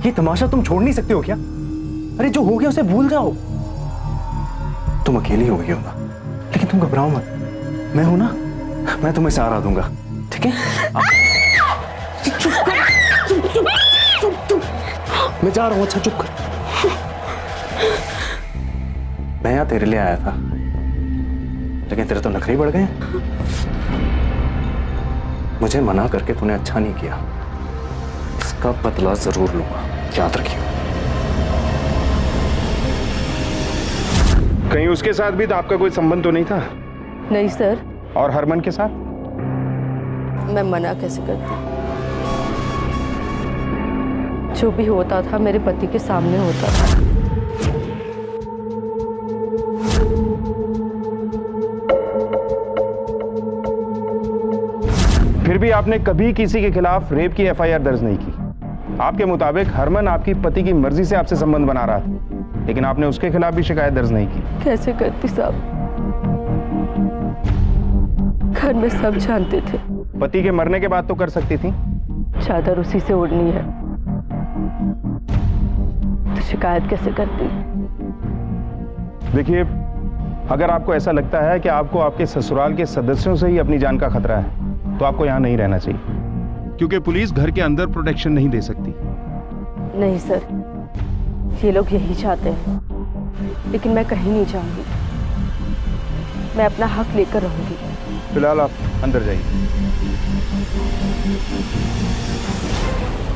ये तमाशा तुम छोड़ नहीं सकते हो क्या? अरे जो हो गया उसे भूल जाओ। तुम अकेली हो गई हो ना, लेकिन तुम घबराओ मत, मैं हूं ना, मैं तुम्हें सहारा दूंगा, ठीक है? चुप। मैं जा रहा हूं, अच्छा चुप कर। मैं यहाँ तेरे लिए आया था, लेकिन तेरे तो नखरे ही बढ़ गए। मुझे मना करके तूने अच्छा नहीं किया, इसका बदला जरूर लूंगा, याद रखियो। कहीं उसके साथ भी तो आपका कोई संबंध तो नहीं था? नहीं सर। और हरमन के साथ? मैं मना कैसे करती? जो भी होता था मेरे पति के सामने होता था। फिर भी आपने कभी किसी के खिलाफ रेप की एफआईआर दर्ज नहीं की। आपके मुताबिक हरमन आपकी पति की मर्जी से आपसे संबंध बना रहा था, लेकिन आपने उसके खिलाफ भी शिकायत दर्ज नहीं की। कैसे करती साहब? घर में सब जानते थे। पति के मरने के बाद तो कर सकती थी। चादर उसी से उड़नी है, तो शिकायत कैसे करती? देखिए, अगर आपको ऐसा लगता है कि आपको आपके ससुराल के सदस्यों से ही अपनी जान का खतरा है, तो आपको यहाँ नहीं रहना चाहिए, क्योंकि पुलिस घर के अंदर प्रोटेक्शन नहीं दे सकती। नहीं सर, ये लोग यही चाहते हैं, लेकिन मैं कहीं नहीं जाऊंगी। मैं अपना हक लेकर रहूंगी। फिलहाल आप अंदर जाइए।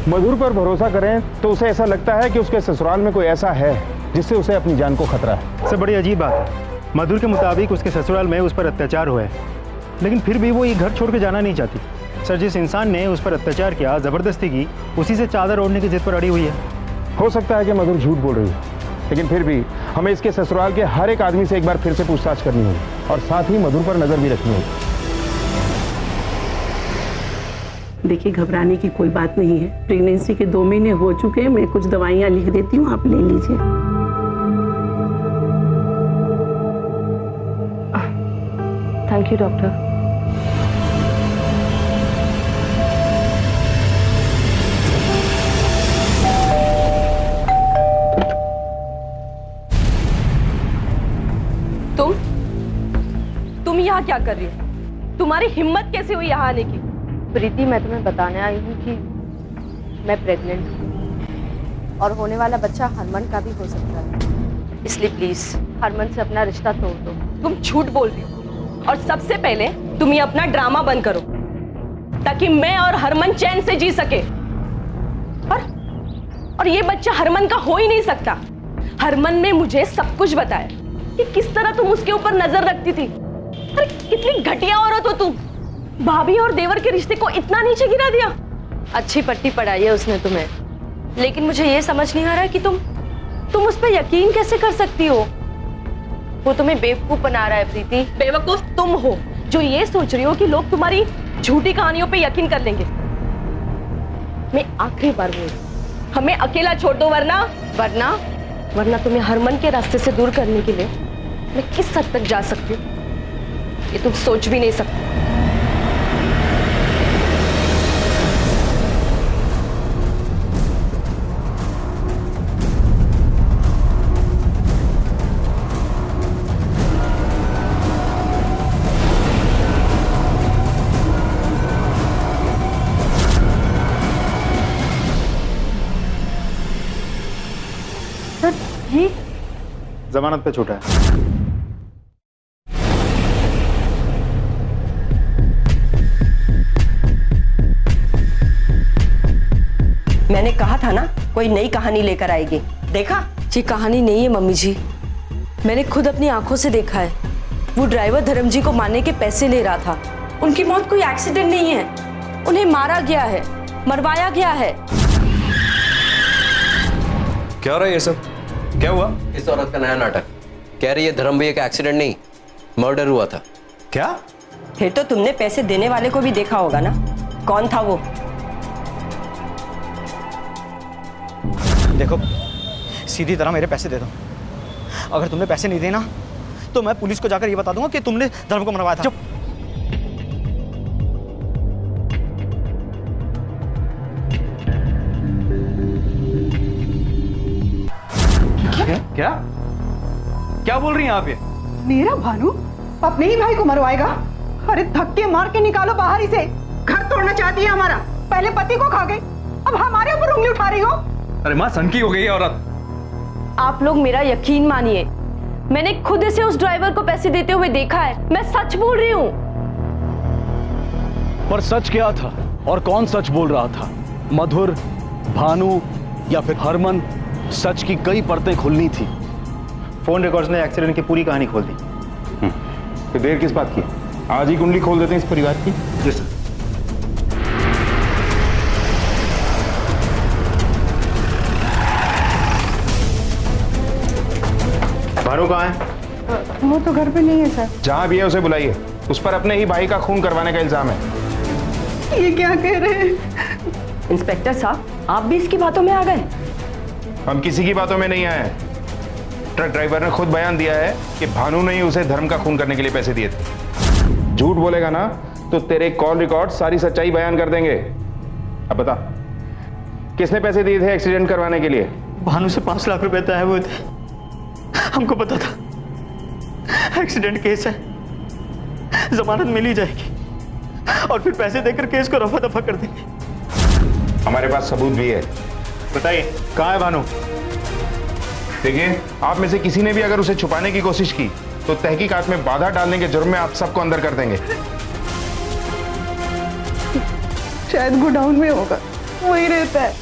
मधुर पर भरोसा करें तो उसे ऐसा लगता है कि उसके ससुराल में कोई ऐसा है जिससे उसे अपनी जान को खतरा है। सर, बड़ी अजीब बात है। मधुर के मुताबिक उसके ससुराल में उस पर अत्याचार हुआ है, लेकिन फिर भी वो ये घर छोड़ के जाना नहीं चाहती। सर, जिस इंसान ने उस पर अत्याचार किया, जबरदस्ती की, उसी से चादर ओढ़ने की जिद पर अड़ी हुई है। हो सकता है कि मधुर झूठ बोल रही है, लेकिन फिर भी हमें इसके ससुराल के हर एक आदमी से एक बार फिर से पूछताछ करनी होगी और साथ ही मधुर पर नजर भी रखनी होगी। देखिए, घबराने की कोई बात नहीं है। प्रेगनेंसी के 2 महीने हो चुके हैं। मैं कुछ दवाइयाँ लिख देती हूँ, आप ले लीजिए। Thank you doctor. तुम यहाँ क्या कर रही हो? तुम्हारी हिम्मत कैसे हुई यहाँ आने की? प्रीति, मैं तुम्हें बताने आई हूँ कि मैं प्रेग्नेंट हूँ और होने वाला बच्चा हरमन का भी हो सकता है, इसलिए प्लीज हरमन से अपना रिश्ता तोड़ दो। तुम झूठ बोल रही हो और सबसे पहले तुम ये अपना ड्रामा बंद करो, ताकि मैं और हरमन चैन से जी सके। और ये बच्चा हरमन का हो ही नहीं सकता। हरमन ने मुझे सब कुछ बताया कि किस तरह तुम उसके ऊपर नजर रखती थी। अरे कितनी घटिया औरत हो तुम। भाभी और देवर के रिश्ते को इतना नीचे गिरा दिया। अच्छी पट्टी पढ़ाई है उसने तुम्हें, लेकिन मुझे ये समझ नहीं आ रहा कि तुम उस पर यकीन कैसे कर सकती हो। वो तुम्हें बेवकूफ बना रहा है प्रीति। बेवकूफ तुम हो जो ये सोच रही हो कि लोग तुम्हारी झूठी कहानियों पे यकीन कर लेंगे। मैं आखिरी बार बोल, हमें अकेला छोड़ दो, वरना तुम्हें हरमन के रास्ते से दूर करने के लिए मैं किस हद तक जा सकती हूँ ये तुम सोच भी नहीं सकते। ये जमानत पे छूटा है। मैंने कहा था ना कोई नई कहानी लेकर आएगी, देखा? ये कहानी नहीं है मम्मी जी, मैंने खुद अपनी आंखों से देखा है। वो ड्राइवर धर्म जी को मारने के पैसे ले रहा था। उनकी मौत कोई एक्सीडेंट नहीं है, उन्हें मारा गया है, मरवाया गया है। क्या हो रहा है ये सब? क्या हुआ? इस औरत का नया नाटक कह रही है धर्म भैया का एक्सीडेंट नहीं, मर्डर हुआ था। क्या? फिर तो तुमने पैसे देने वाले को भी देखा होगा ना, कौन था वो? देखो सीधी तरह मेरे पैसे दे दो। अगर तुमने पैसे नहीं देना तो मैं पुलिस को जाकर ये बता दूंगा कि तुमने धर्म को मरवाया था। क्या क्या बोल रही हैं आप ये? मेरा भानु अपने ही भाई को मरवाएगा? अरे धक्के मार के निकालो बाहर इसे। घर तोड़ना चाहती है हमारा, पहले पति को खा गई, अब हमारे ऊपर उंगली उठा रही हो। अरे माँ, सनकी हो गई है औरत। आप लोग मेरा यकीन मानिए, मैंने खुद इसे उस ड्राइवर को पैसे देते हुए देखा है। मैं सच बोल रही हूँ। पर सच क्या था और कौन सच बोल रहा था? मधुर, भानु या फिर हरमन? सच की कई परतें खुलनी थी। फोन रिकॉर्ड्स ने एक्सीडेंट की पूरी कहानी खोल दी। तो देर किस बात की? आज ही कुंडली खोल देते हैं इस परिवार की। जी सर। भानु कहाँ है? वो तो घर पे नहीं है सर। जहां भी है उसे बुलाइए। उस पर अपने ही भाई का खून करवाने का इल्जाम है। ये क्या कह रहे हैं? इंस्पेक्टर साहब, आप भी इसकी बातों में आ गए? हम किसी की बातों में नहीं आए हैं। ट्रक ड्राइवर ने खुद बयान दिया है कि भानु ने ही उसे धर्म का खून करने के लिए पैसे दिए थे। झूठ बोलेगा ना तो तेरे कॉल रिकॉर्ड सारी सच्चाई बयान कर देंगे। अब बता, किसने पैसे दिए थे एक्सीडेंट करवाने के लिए? भानु से 5 लाख रुपए तय हुए थे। हमको पता था एक्सीडेंट केस है, जमानत मिल ही जाएगी और फिर पैसे देकर केस को रफा दफा कर देंगे। हमारे पास सबूत भी है। बताइए कहाँ है भानु? देखिए, आप में से किसी ने भी अगर उसे छुपाने की कोशिश की तो तहकीकात में बाधा डालने के जुर्म में आप सबको अंदर कर देंगे। शायद गोडाउन में होगा, वही रहता है।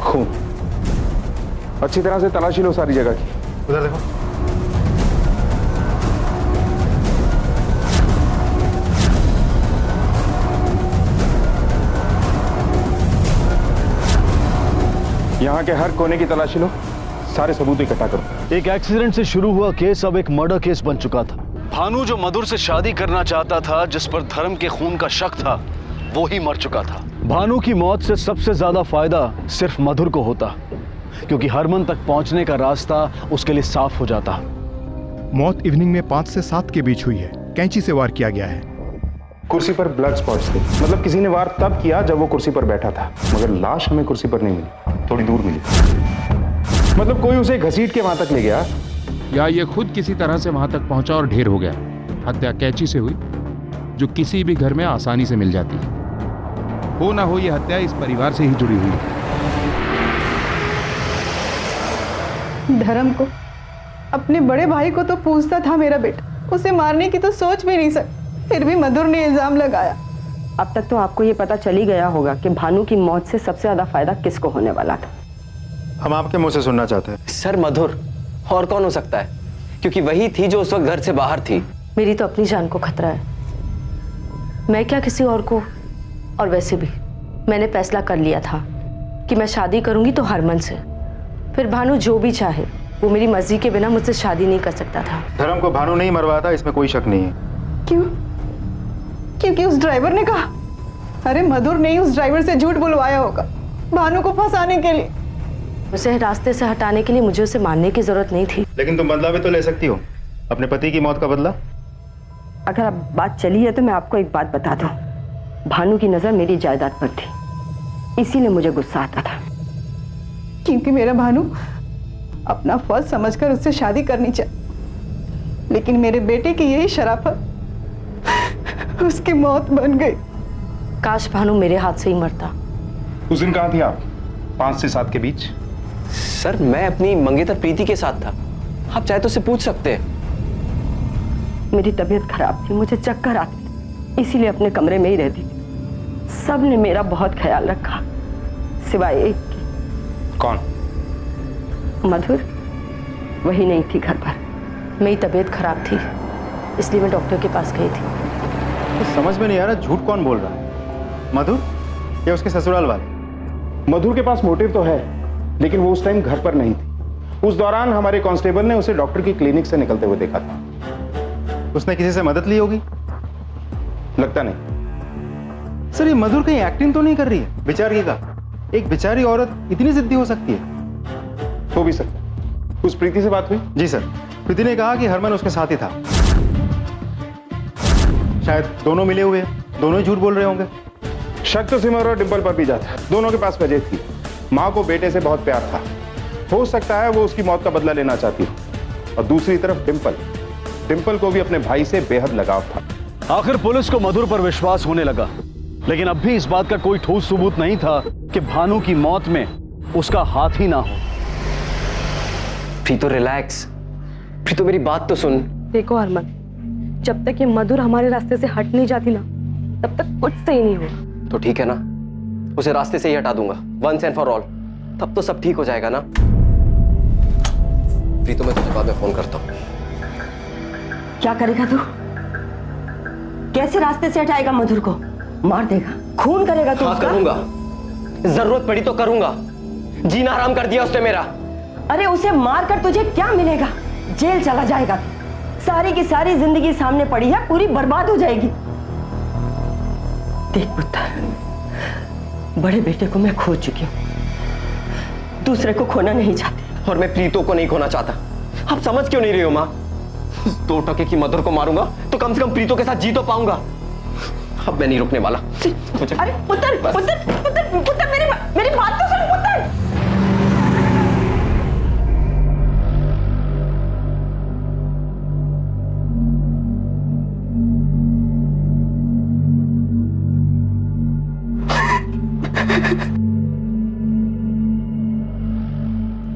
खून, अच्छी तरह से तलाशी लो सारी जगह की। उधर देखो। यहाँ के हर कोने की तलाशी लो, सारे सबूत इकट्ठा करो। एक एक्सीडेंट से शुरू हुआ केस अब एक मर्डर केस बन चुका था। भानु जो मधुर से शादी करना चाहता था, जिस पर धर्म के खून का शक था, वो ही मर चुका था। भानु की मौत से सबसे ज्यादा फायदा सिर्फ मधुर को होता, क्योंकि हरमन तक पहुंचने का रास्ता उसके लिए साफ हो जाता। मौत इवनिंग में 5 से 7 के बीच हुई है। कैंची से वार किया गया है। कुर्सी पर ब्लड स्पॉट्स थे, मतलब किसी ने वार तब किया जब वो कुर्सी पर बैठा था, मगर लाश हमें कुर्सी पर नहीं मिली, थोड़ी दूर मिली। मतलब कोई उसे घसीट के वहां तक ले गया, या ये खुद किसी तरह से वहां तक पहुंचा और ढेर हो गया। हत्या कैंची से हुई, जो किसी भी घर में आसानी से मिल जाती है। हो ना हो, ये हत्या इस परिवार से ही जुड़ी हुई है। धर्म को, अपने बड़े भाई को तो पूछता था मेरा बेटा, उसे मारने की तो सोच भी नहीं सकता, फिर भी मधुर ने इल्जाम लगाया। अब तक तो आपको ये पता चल ही गया होगा कि भानु की मौत से सबसे ज्यादा फायदा किसको होने वाला था। हम आपके मुंह से सुनना चाहते हैं। सर, मधुर और कौन हो सकता है, क्योंकि वही थी जो उस वक्त घर से बाहर थी। मेरी तो अपनी जान को खतरा है, मैं क्या किसी और को। और वैसे भी मैंने फैसला कर लिया था कि मैं शादी करूंगी तो हरमन से। फिर भानु जो भी चाहे, वो मेरी मर्जी के बिना मुझसे शादी नहीं कर सकता था। धर्म को भानु नहीं मरवाया था, इसमें कोई शक नहीं है। क्यों? क्योंकि उस ड्राइवर ने कहा। अरे मधुर ने ही उस ड्राइवर से झूठ बुलवाया होगा भानु को फंसाने के लिए। उसे रास्ते से हटाने के लिए मुझे उसे मारने की जरूरत नहीं थी। लेकिन तुम बदला भी तो ले सकती हो, अपने पति की मौत का बदला। अगर अब बात चली है तो मैं आपको एक बात बता दूं, भानु की नजर मेरी जायदाद पर थी, इसीलिए मुझे गुस्सा आता था। क्योंकि मेरा भानु अपना फर्ज समझकर उससे शादी करनी चाहिए, लेकिन मेरे बेटे की यही शराफत उसकी मौत बन गई। काश भानु मेरे हाथ से ही मरता। उस दिन कहाँ थी आप 5 से 7 के बीच? सर, मैं अपनी मंगेतर प्रीति के साथ था, आप चाहे तो उसे पूछ सकते हैं। मेरी तबीयत खराब थी, मुझे चक्कर आते थे, इसीलिए अपने कमरे में ही रहती थी। सब ने मेरा बहुत ख्याल रखा, सिवाय एक की। कौन? मधुर, वही नहीं थी घर पर। मेरी तबीयत खराब थी, इसलिए मैं डॉक्टर के पास गई थी। तो समझ में नहीं आ रहा झूठ कौन बोल रहा है, मधुर या उसके ससुराल वाले? मधुर के पास मोटिव तो है, लेकिन वो उस टाइम घर पर नहीं थी उस दौरान हमारे कांस्टेबल ने उसे डॉक्टर की क्लिनिक से निकलते हुए देखा था। उसने किसी से मदद ली होगी? लगता नहीं। सर, ये मधुर कहीं एक्टिंग तो नहीं कर रही है? बेचारी का, एक बेचारी औरत इतनी जिद्दी हो सकती है? हो भी सकता है। उस प्रीति से बात हुई? जी सर, प्रीति ने कहा कि हरमन उसके साथ ही था। शायद दोनों मिले हुए हैं, दोनों ही झूठ बोल रहे होंगे। शक तो सिमर और डिंपल पर भी जाता है। दोनों के पास वजह थी। माँ को बेटे से बहुत प्यार था, हो सकता है वो उसकी मौत का बदला लेना चाहती हो। और दूसरी तरफ डिंपल को भी अपने भाई से बेहद लगाव था। आखिर पुलिस को मधुर पर विश्वास होने लगा, लेकिन अब भी इस बात का कोई ठोस सबूत नहीं था कि भानु की मौत में उसका हाथ ही ना हो। प्रीतो रिलैक्स, प्रीतो मेरी बात तो सुन। देखो हरमन, जब तक ये मधुर हमारे रास्ते से हट नहीं जाती ना, तब तक कुछ सही नहीं होगा। तो ठीक है ना, उसे रास्ते से ही हटा दूंगा वंस एंड फॉर ऑल, तब तो सब ठीक हो जाएगा ना। प्रीतो मैं तुझे बाद में फोन करता हूँ। क्या करेगा तू? कैसे रास्ते से हटाएगा मधुर को? मार देगा, खून करेगा तू? हाँ करूंगा, जरूरत पड़ी तो करूंगा। जीना हराम कर दिया उसने मेरा। अरे उसे मार कर तुझे क्या मिलेगा? जेल चला जाएगा। सारी की सारी जिंदगी सामने पड़ी है, पूरी बर्बाद हो जाएगी। देख पुत्र, बड़े बेटे को मैं खो चुकी हूं, दूसरे को खोना नहीं चाहती। और मैं प्रीतो को नहीं खोना चाहता। आप समझ क्यों नहीं रही हो माँ? 2 टके की मधुर को मारूंगा तो कम से कम प्रीतो के साथ जी तो पाऊंगा। अब मैं नहीं रुकने वाला। अरे पुत्र, पुत्र, पुत्र, पुत्र, मेरी बात तो सुन पुत्र।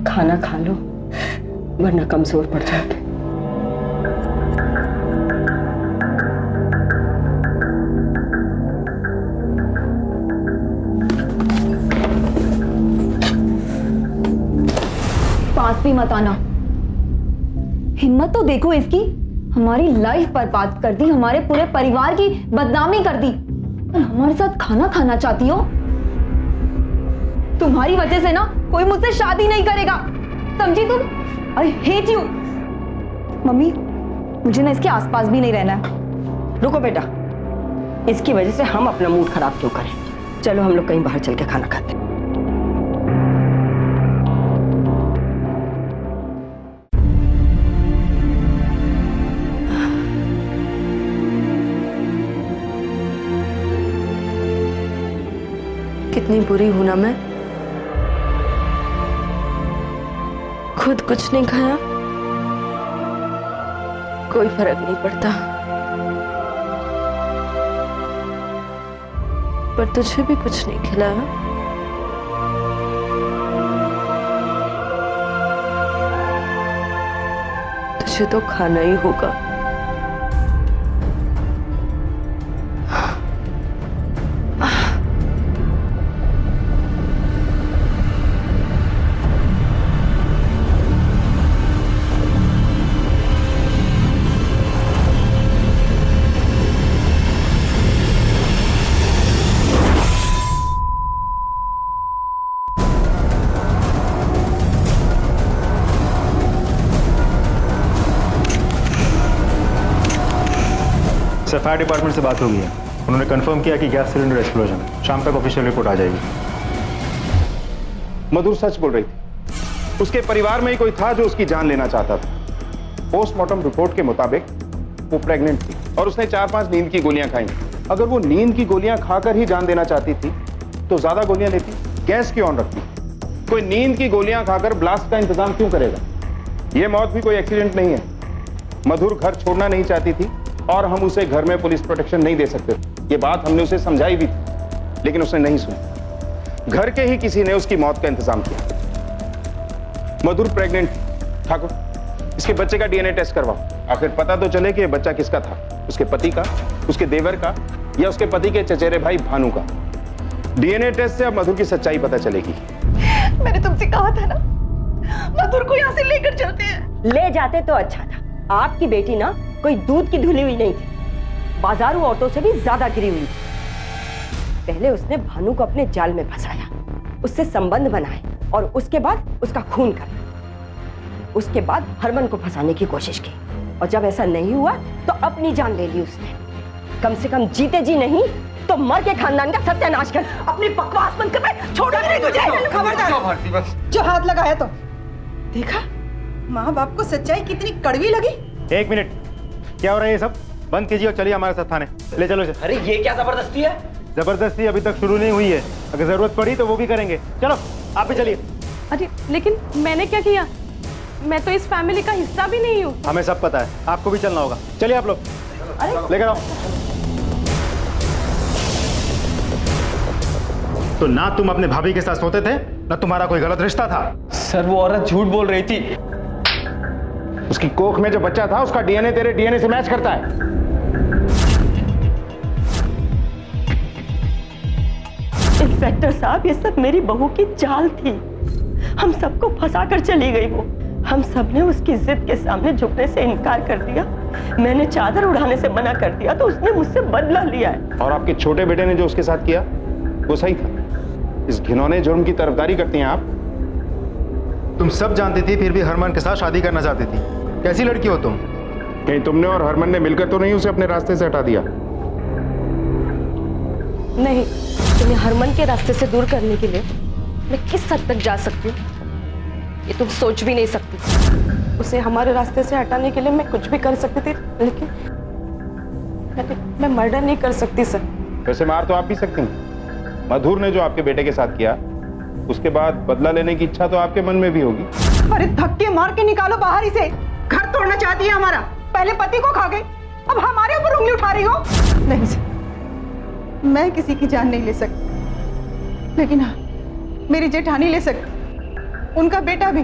खाना खा लो, वरना कमजोर पड़ जाओगे। पास भी मत आना। हिम्मत तो देखो इसकी, हमारी लाइफ बर्बाद कर दी, हमारे पूरे परिवार की बदनामी कर दी, और हमारे साथ खाना खाना चाहती हो? तुम्हारी वजह से ना कोई मुझसे शादी नहीं करेगा, समझी तुम? I hate you. मम्मी, मुझे ना इसके आसपास भी नहीं रहना है। रुको बेटा, इसकी वजह से हम अपना मूड खराब क्यों करें? चलो हम लोग कहीं बाहर चल के खाना खाते हैं। कितनी बुरी हूं ना मैं। खुद कुछ नहीं खाया, कोई फर्क नहीं पड़ता, पर तुझे भी कुछ नहीं खिलाया। तुझे तो खाना ही होगा। सर, फायर डिपार्टमेंट से बात हो गई है। उन्होंने कंफर्म किया कि गैस सिलेंडर एक्सप्लोजन है। शाम तक ऑफिशियल रिपोर्ट आ जाएगी। मधुर सच बोल रही थी। उसके परिवार में ही कोई था जो उसकी जान लेना चाहता था। पोस्टमार्टम रिपोर्ट के मुताबिक वो प्रेग्नेंट थी और उसने 4-5 नींद की गोलियां खाई। अगर वो नींद की गोलियां खाकर ही जान देना चाहती थी तो ज्यादा गोलियां लेती, गैस क्यों ऑन रखती? कोई नींद की गोलियां खाकर ब्लास्ट का इंतजाम क्यों करेगा? यह मौत भी कोई एक्सीडेंट नहीं है। मधुर घर छोड़ना नहीं चाहती थी और हम उसे घर में पुलिस प्रोटेक्शन नहीं दे सकते। ये बात हमने उसे समझाई भी थी, लेकिन उसने नहीं सुनी। घर के ही किसी ने उसकी मौत का इंतजाम किया। मधुर प्रेग्नेंट थी। ठाकुर, इसके बच्चे का डीएनए टेस्ट करवाओ। आखिर पता तो चले कि ये बच्चा किसका था, उसके पति का, उसके देवर का, या उसके पति के चचेरे भाई भानु का। डीएनए टेस्ट से अब मधुर की सच्चाई पता चलेगी। मैंने तुमसे कहा था ना, मधुर को यहाँ से लेकर चलते हैं। ले जाते तो अच्छा था। आपकी बेटी ना कोई दूध की धुली हुई नहीं थी, बाजारू औरतों से भी ज्यादा गिरी हुई थी। पहले उसने भानु को अपने जाल में फंसाया, उससे संबंध बनाए और उसके बाद उसका खून कर। उसके बाद हरमन को फंसाने की कोशिश की, और जब ऐसा नहीं हुआ तो अपनी जान ले ली उसने। कम से कम जीते जी नहीं तो मर के खानदान का सत्यानाश कर। अपनी बकवास बंद कर, मैं छोड़ूंगी नहीं तुझे। खबरदार, जो हाथ लगाया तो देखा माँ बाप को सच्चाई कितनी कड़वी लगी। 1 मिनट, क्या हो रहा है ये सब? बंद कीजिए और चलिए हमारे साथ थाने। ले चलो इसे। अरे ये क्या जबरदस्ती है? जबरदस्ती अभी तक शुरू नहीं हुई है, अगर जरूरत पड़ी तो वो भी करेंगे। चलो आप भी चलिए। अरे लेकिन मैंने क्या किया? मैं तो इस फैमिली का हिस्सा भी नहीं हूँ। हमें सब पता है, आपको भी चलना होगा। चलिए आप लोग, लेकर आओ। तो ना तुम अपने भाभी के साथ सोते थे, ना तुम्हारा कोई गलत रिश्ता था। सर वो औरत झूठ बोल रही थी। उसकी कोख में जो बच्चा था उसका डीएनए तेरे डीएनए से मैच करता है। इंस्पेक्टर साहब, ये सब मेरी बहू की चाल थी। हम सबको फंसा कर चली गई वो। हम सब ने उसकी जिद के सामने झुकने से इनकार कर दिया। मैंने चादर उड़ाने से मना कर दिया तो उसने मुझसे बदला लिया है। और आपके छोटे बेटे ने जो उसके साथ किया वो सही था। इस घिनौने जुर्म की तरफदारी करती हैं आप। तुम सब जानती थी, फिर भी हरमन के साथ शादी करना चाहती थी। कैसी लड़की हो तुम? कहीं तुमने और हरमन ने मिलकर तो नहीं उसे अपने रास्ते से हटा दिया? नहीं, तुम्हें हरमन के रास्ते से दूर करने के लिए मैं किस हद तक जा सकती हूँ ये तुम सोच भी नहीं सकती। उसे हमारे रास्ते से हटाने के लिए मैं कुछ भी कर सकती थी, लेकिन मैं मर्डर नहीं कर सकती सर। वैसे मार तो आप भी सकती हैं। मधुर ने जो आपके बेटे के साथ किया, उसके बाद बदला लेने की इच्छा तो आपके मन में भी होगी। अरे धक्के मार के निकालो बाहर इसे। घर तोड़ना चाहती है हमारा। पहले पति को खा गई, अब हमारे ऊपर उंगली उठा रही हो। नहीं सर, मैं किसी की जान नहीं ले सकती, लेकिन हाँ मेरी जेठानी ले सकती, उनका बेटा भी,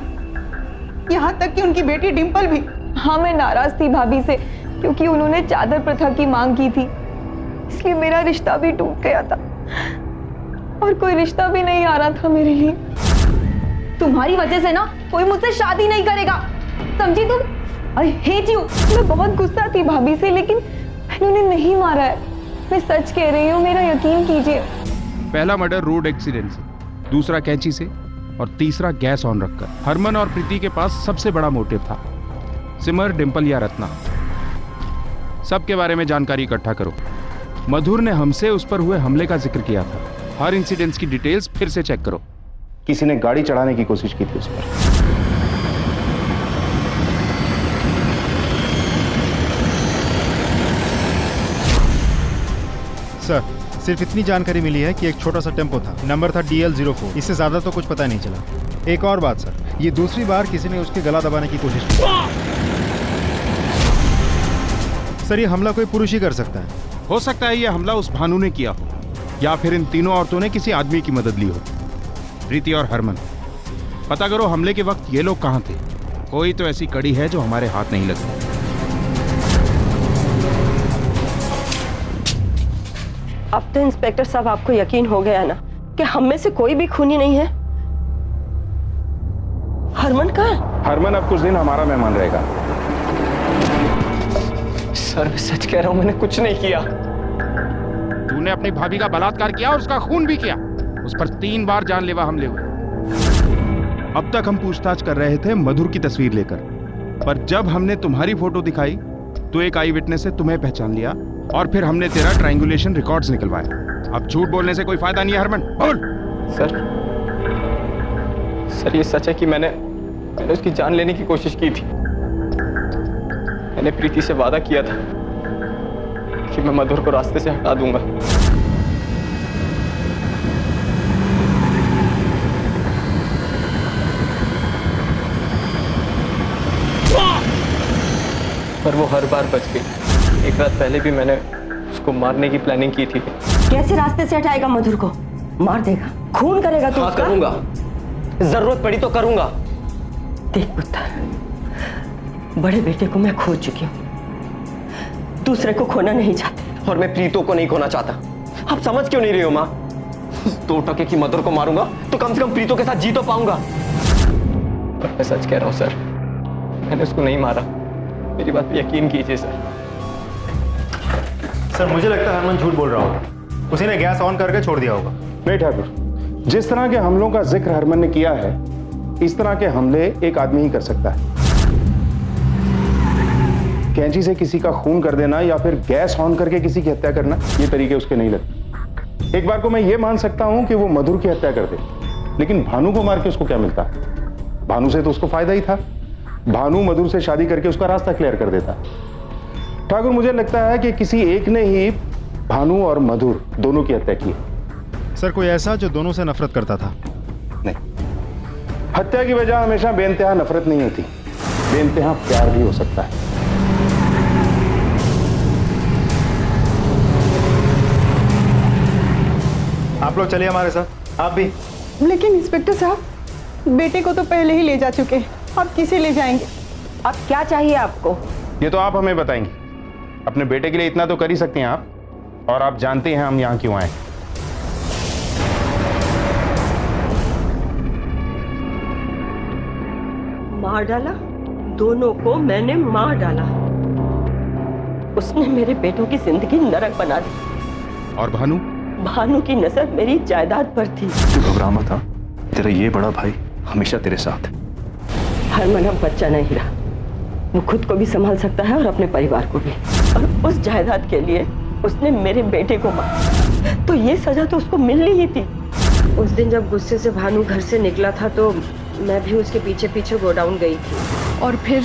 यहाँ तक कि उनकी बेटी डिंपल भी। हाँ, मैं नाराज थी भाभी से क्योंकि उन्होंने चादर प्रथा की मांग की थी, इसलिए मेरा रिश्ता भी टूट गया था और कोई रिश्ता भी नहीं आ रहा था मेरे लिए। तुम्हारी वजह से ना कोई मुझसे शादी नहीं करेगा, समझी तुम? I hate you. मैं बहुत गुस्सा थी भाभी से, लेकिन मैंने उन्हें नहीं मारा है। मैं सच कह रही हूँ, मेरा यकीन कीजिए। पहला मर्डर रोड एक्सीडेंट से, दूसरा कैंची से और तीसरा गैस ऑन रखकर। हरमन और प्रीति के पास सबसे बड़ा मोटिव था, सिमर, डिंपल या रत्ना। सबके बारे में जानकारी इकट्ठा करो। मधुर ने हमसे उस पर हुए हमले का जिक्र किया था। हर इंसिडेंट्स की डिटेल्स फिर से चेक करो। किसी ने गाड़ी चढ़ाने की कोशिश की थी उस पर। सर, सिर्फ इतनी जानकारी मिली है कि एक छोटा सा टेम्पो था, नंबर था DL04। इससे ज्यादा तो कुछ पता नहीं चला। एक और बात सर, ये दूसरी बार किसी ने उसके गला दबाने की कोशिश की। सर, ये हमला कोई पुरुष ही कर सकता है। हो सकता है ये हमला उस भानु ने किया हो, या फिर इन तीनों औरतों ने किसी आदमी की मदद ली हो। प्रीति और हरमन, पता करो हमले के वक्त ये लोग कहां थे। कोई तो ऐसी कड़ी है जो हमारे हाथ नहीं लगी। अब तो इंस्पेक्टर साहब आपको यकीन हो गया ना कि हम में से कोई भी खूनी नहीं है। हरमन कहाँ? हरमन अब कुछ दिन हमारा मेहमान रहेगा। सर मैं सच कह रहा हूं, मैंने कुछ नहीं किया। तूने अपनी भाभी का बलात्कार किया और उसका खून भी किया। उस पर 3 बार जानलेवा हमले हुए। अब तक हम पूछताछ कर रहे थे मधुर की तस्वीर लेकर, पर जब हमने तुम्हारी फोटो दिखाई तो एक आई विटनेस से तुम्हें पहचान लिया और फिर हमने तेरा ट्रायंगुलेशन रिकॉर्ड्स निकलवाए। अब झूठ बोलने से कोई फायदा नहीं है हरमन, बोल। सर ये सच है कि मैंने उसकी जान लेने की कोशिश की थी। मैंने प्रीति से वादा किया था कि मैं मधुर को रास्ते से हटा दूंगा। पर वो हर बार बच गई। एक रात पहले भी मैंने उसको मारने की प्लानिंग की थी। कैसे रास्ते से हटाएगा मधुर को? मार देगा, खून करेगा तो हाँ करूंगा, जरूरत पड़ी तो करूंगा। देख पुत्र, बड़े बेटे को मैं खो चुकी हूँ, दूसरे को खोना नहीं चाहती। और मैं प्रीतो को नहीं खोना चाहता। आप समझ क्यों नहीं रही हो माँ? 2 टके की मधुर को मारूंगा तो कम से कम प्रीतो के साथ जी तो पाऊंगा। और मैं सच कह रहा हूँ सर, मैंने उसको नहीं मारा। मेरी बात पे यकीन कीजिए सर। सर, मुझे लगता है हरमन झूठ बोल रहा होगा। उसी ने गैस ऑन करके छोड़ दिया होगा। नहीं ठाकुर, जिस तरह के हमलों का जिक्र हरमन ने किया है इस तरह के हमले एक आदमी ही कर सकता है। कैंची से किसी का खून कर देना या फिर गैस ऑन करके किसी की हत्या करना, ये तरीके उसके नहीं लगते। एक बार को मैं ये मान सकता हूं कि वो मधुर की हत्या कर दे, लेकिन भानु को मार के उसको क्या मिलता? भानु से तो उसको फायदा ही था। भानु मधुर से शादी करके उसका रास्ता क्लियर कर देता। ठाकुर, मुझे लगता है कि किसी एक ने ही भानु और मधुर दोनों की हत्या की। सर, कोई ऐसा जो दोनों से नफरत करता था? नहीं, हत्या की वजह हमेशा बेइंतहा नफरत नहीं होती, बेइंतहा प्यार भी हो सकता है। आप लोग चलिए हमारे साथ, आप भी। लेकिन इंस्पेक्टर साहब, बेटे को तो पहले ही ले जा चुके हैं, अब किसे ले जाएंगे? अब क्या चाहिए आपको? ये तो आप हमें बताएंगे। अपने बेटे के लिए इतना तो कर ही सकते हैं आप, और आप जानते हैं हम यहाँ क्यों आए। मार डाला? दोनों को मैंने मार डाला। उसने मेरे बेटों की जिंदगी नरक बना दी। और भानु? भानु की नजर मेरी जायदाद पर थी। तू घबरा मत, था तेरा ये बड़ा भाई हमेशा तेरे साथ। हरमन अब बच्चा नहीं रहा, वो खुद को भी संभाल सकता है और अपने परिवार को भी। और उस जायदाद के लिए उसने मेरे बेटे को मारा, तो ये सजा तो उसको मिलनी ही थी। उस दिन जब गुस्से से भानु घर से निकला था तो मैं भी उसके पीछे पीछे गोडाउन गई थी। और फिर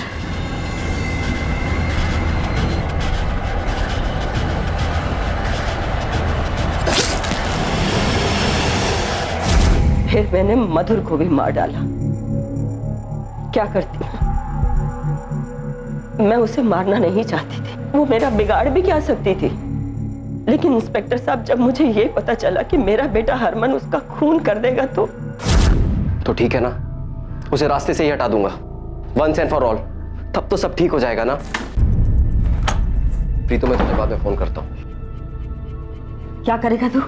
मैंने मधुर को भी मार डाला। क्या करती, मैं उसे मारना नहीं चाहती थी, वो मेरा बिगाड़ भी क्या सकती थी। लेकिन इंस्पेक्टर साहब, जब मुझे ये पता चला कि मेरा बेटा हरमन उसका खून कर देगा तो ठीक है ना, उसे रास्ते से ही हटा दूंगा, वंस एंड फॉर ऑल। तब तो सब ठीक हो जाएगा ना। प्रीतु, मैं तुझे बाद में फोन करता हूँ। क्या करेगा तू?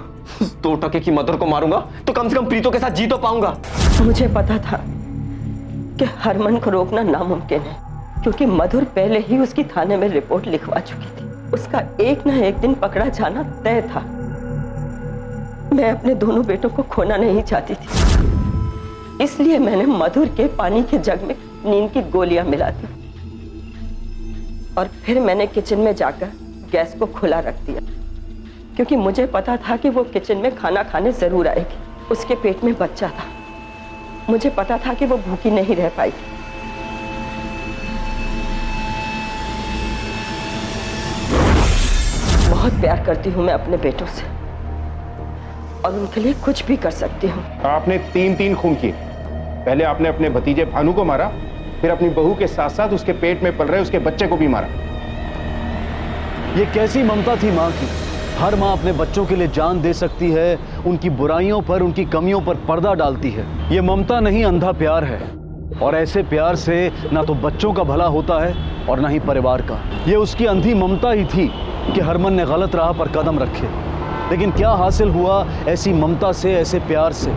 2 टके की मधुर को मारूंगा तो कम से कम प्रीतु के साथ जी तो पाऊंगा। मुझे पता था कि हरमन को रोकना नामुमकिन है, क्योंकि मधुर पहले ही उसकी थाने में रिपोर्ट लिखवा चुकी थी। उसका एक न एक दिन पकड़ा जाना तय था। मैं अपने दोनों बेटों को खोना नहीं चाहती थी, इसलिए मैंने मधुर के पानी के जग में नींद की गोलियां मिला दी और फिर मैंने किचन में जाकर गैस को खुला रख दिया, क्योंकि मुझे पता था कि वो किचन में खाना खाने जरूर आएगी। उसके पेट में बच्चा था, मुझे पता था कि वो भूखी नहीं रह पाएगी। बहुत प्यार करती हूँ मैं अपने बेटों से और उनके लिए कुछ भी कर सकती हूँ। आपने 3 खून किए। पहले आपने अपने भतीजे भानु को मारा, फिर अपनी बहू के साथ साथ उसके पेट में पल रहे उसके बच्चे को भी मारा। ये कैसी ममता थी माँ की? हर माँ अपने बच्चों के लिए जान दे सकती है, उनकी बुराइयों पर, उनकी कमियों पर पर्दा डालती है। ये ममता नहीं, अंधा प्यार है। और ऐसे प्यार से ना तो बच्चों का भला होता है और ना ही परिवार का। ये उसकी अंधी ममता ही थी कि हरमन ने गलत राह पर कदम रखे। लेकिन क्या हासिल हुआ ऐसी ममता से, ऐसे प्यार से?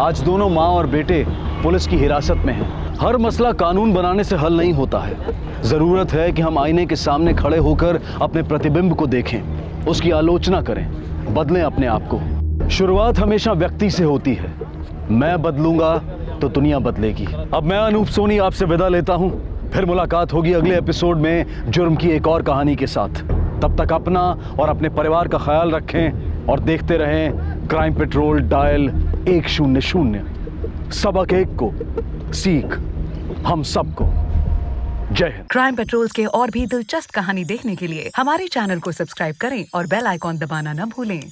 आज दोनों माँ और बेटे पुलिस की हिरासत में हैं। हर मसला कानून बनाने से हल नहीं होता है। जरूरत है कि हम आईने के सामने खड़े होकर अपने प्रतिबिंब को देखें, उसकी आलोचना करें, बदलें अपने आप को। शुरुआत हमेशा व्यक्ति से होती है। मैं बदलूंगा तो दुनिया बदलेगी। अब मैं अनूप सोनी आपसे विदा लेता हूं। फिर मुलाकात होगी अगले एपिसोड में जुर्म की एक और कहानी के साथ। तब तक अपना और अपने परिवार का ख्याल रखें और देखते रहें क्राइम पेट्रोल डायल 100। सबक एक को, सीख हम सबको। जय हिंद। क्राइम पेट्रोल्स के और भी दिलचस्प कहानी देखने के लिए हमारे चैनल को सब्सक्राइब करें और बेल आइकॉन दबाना न भूलें।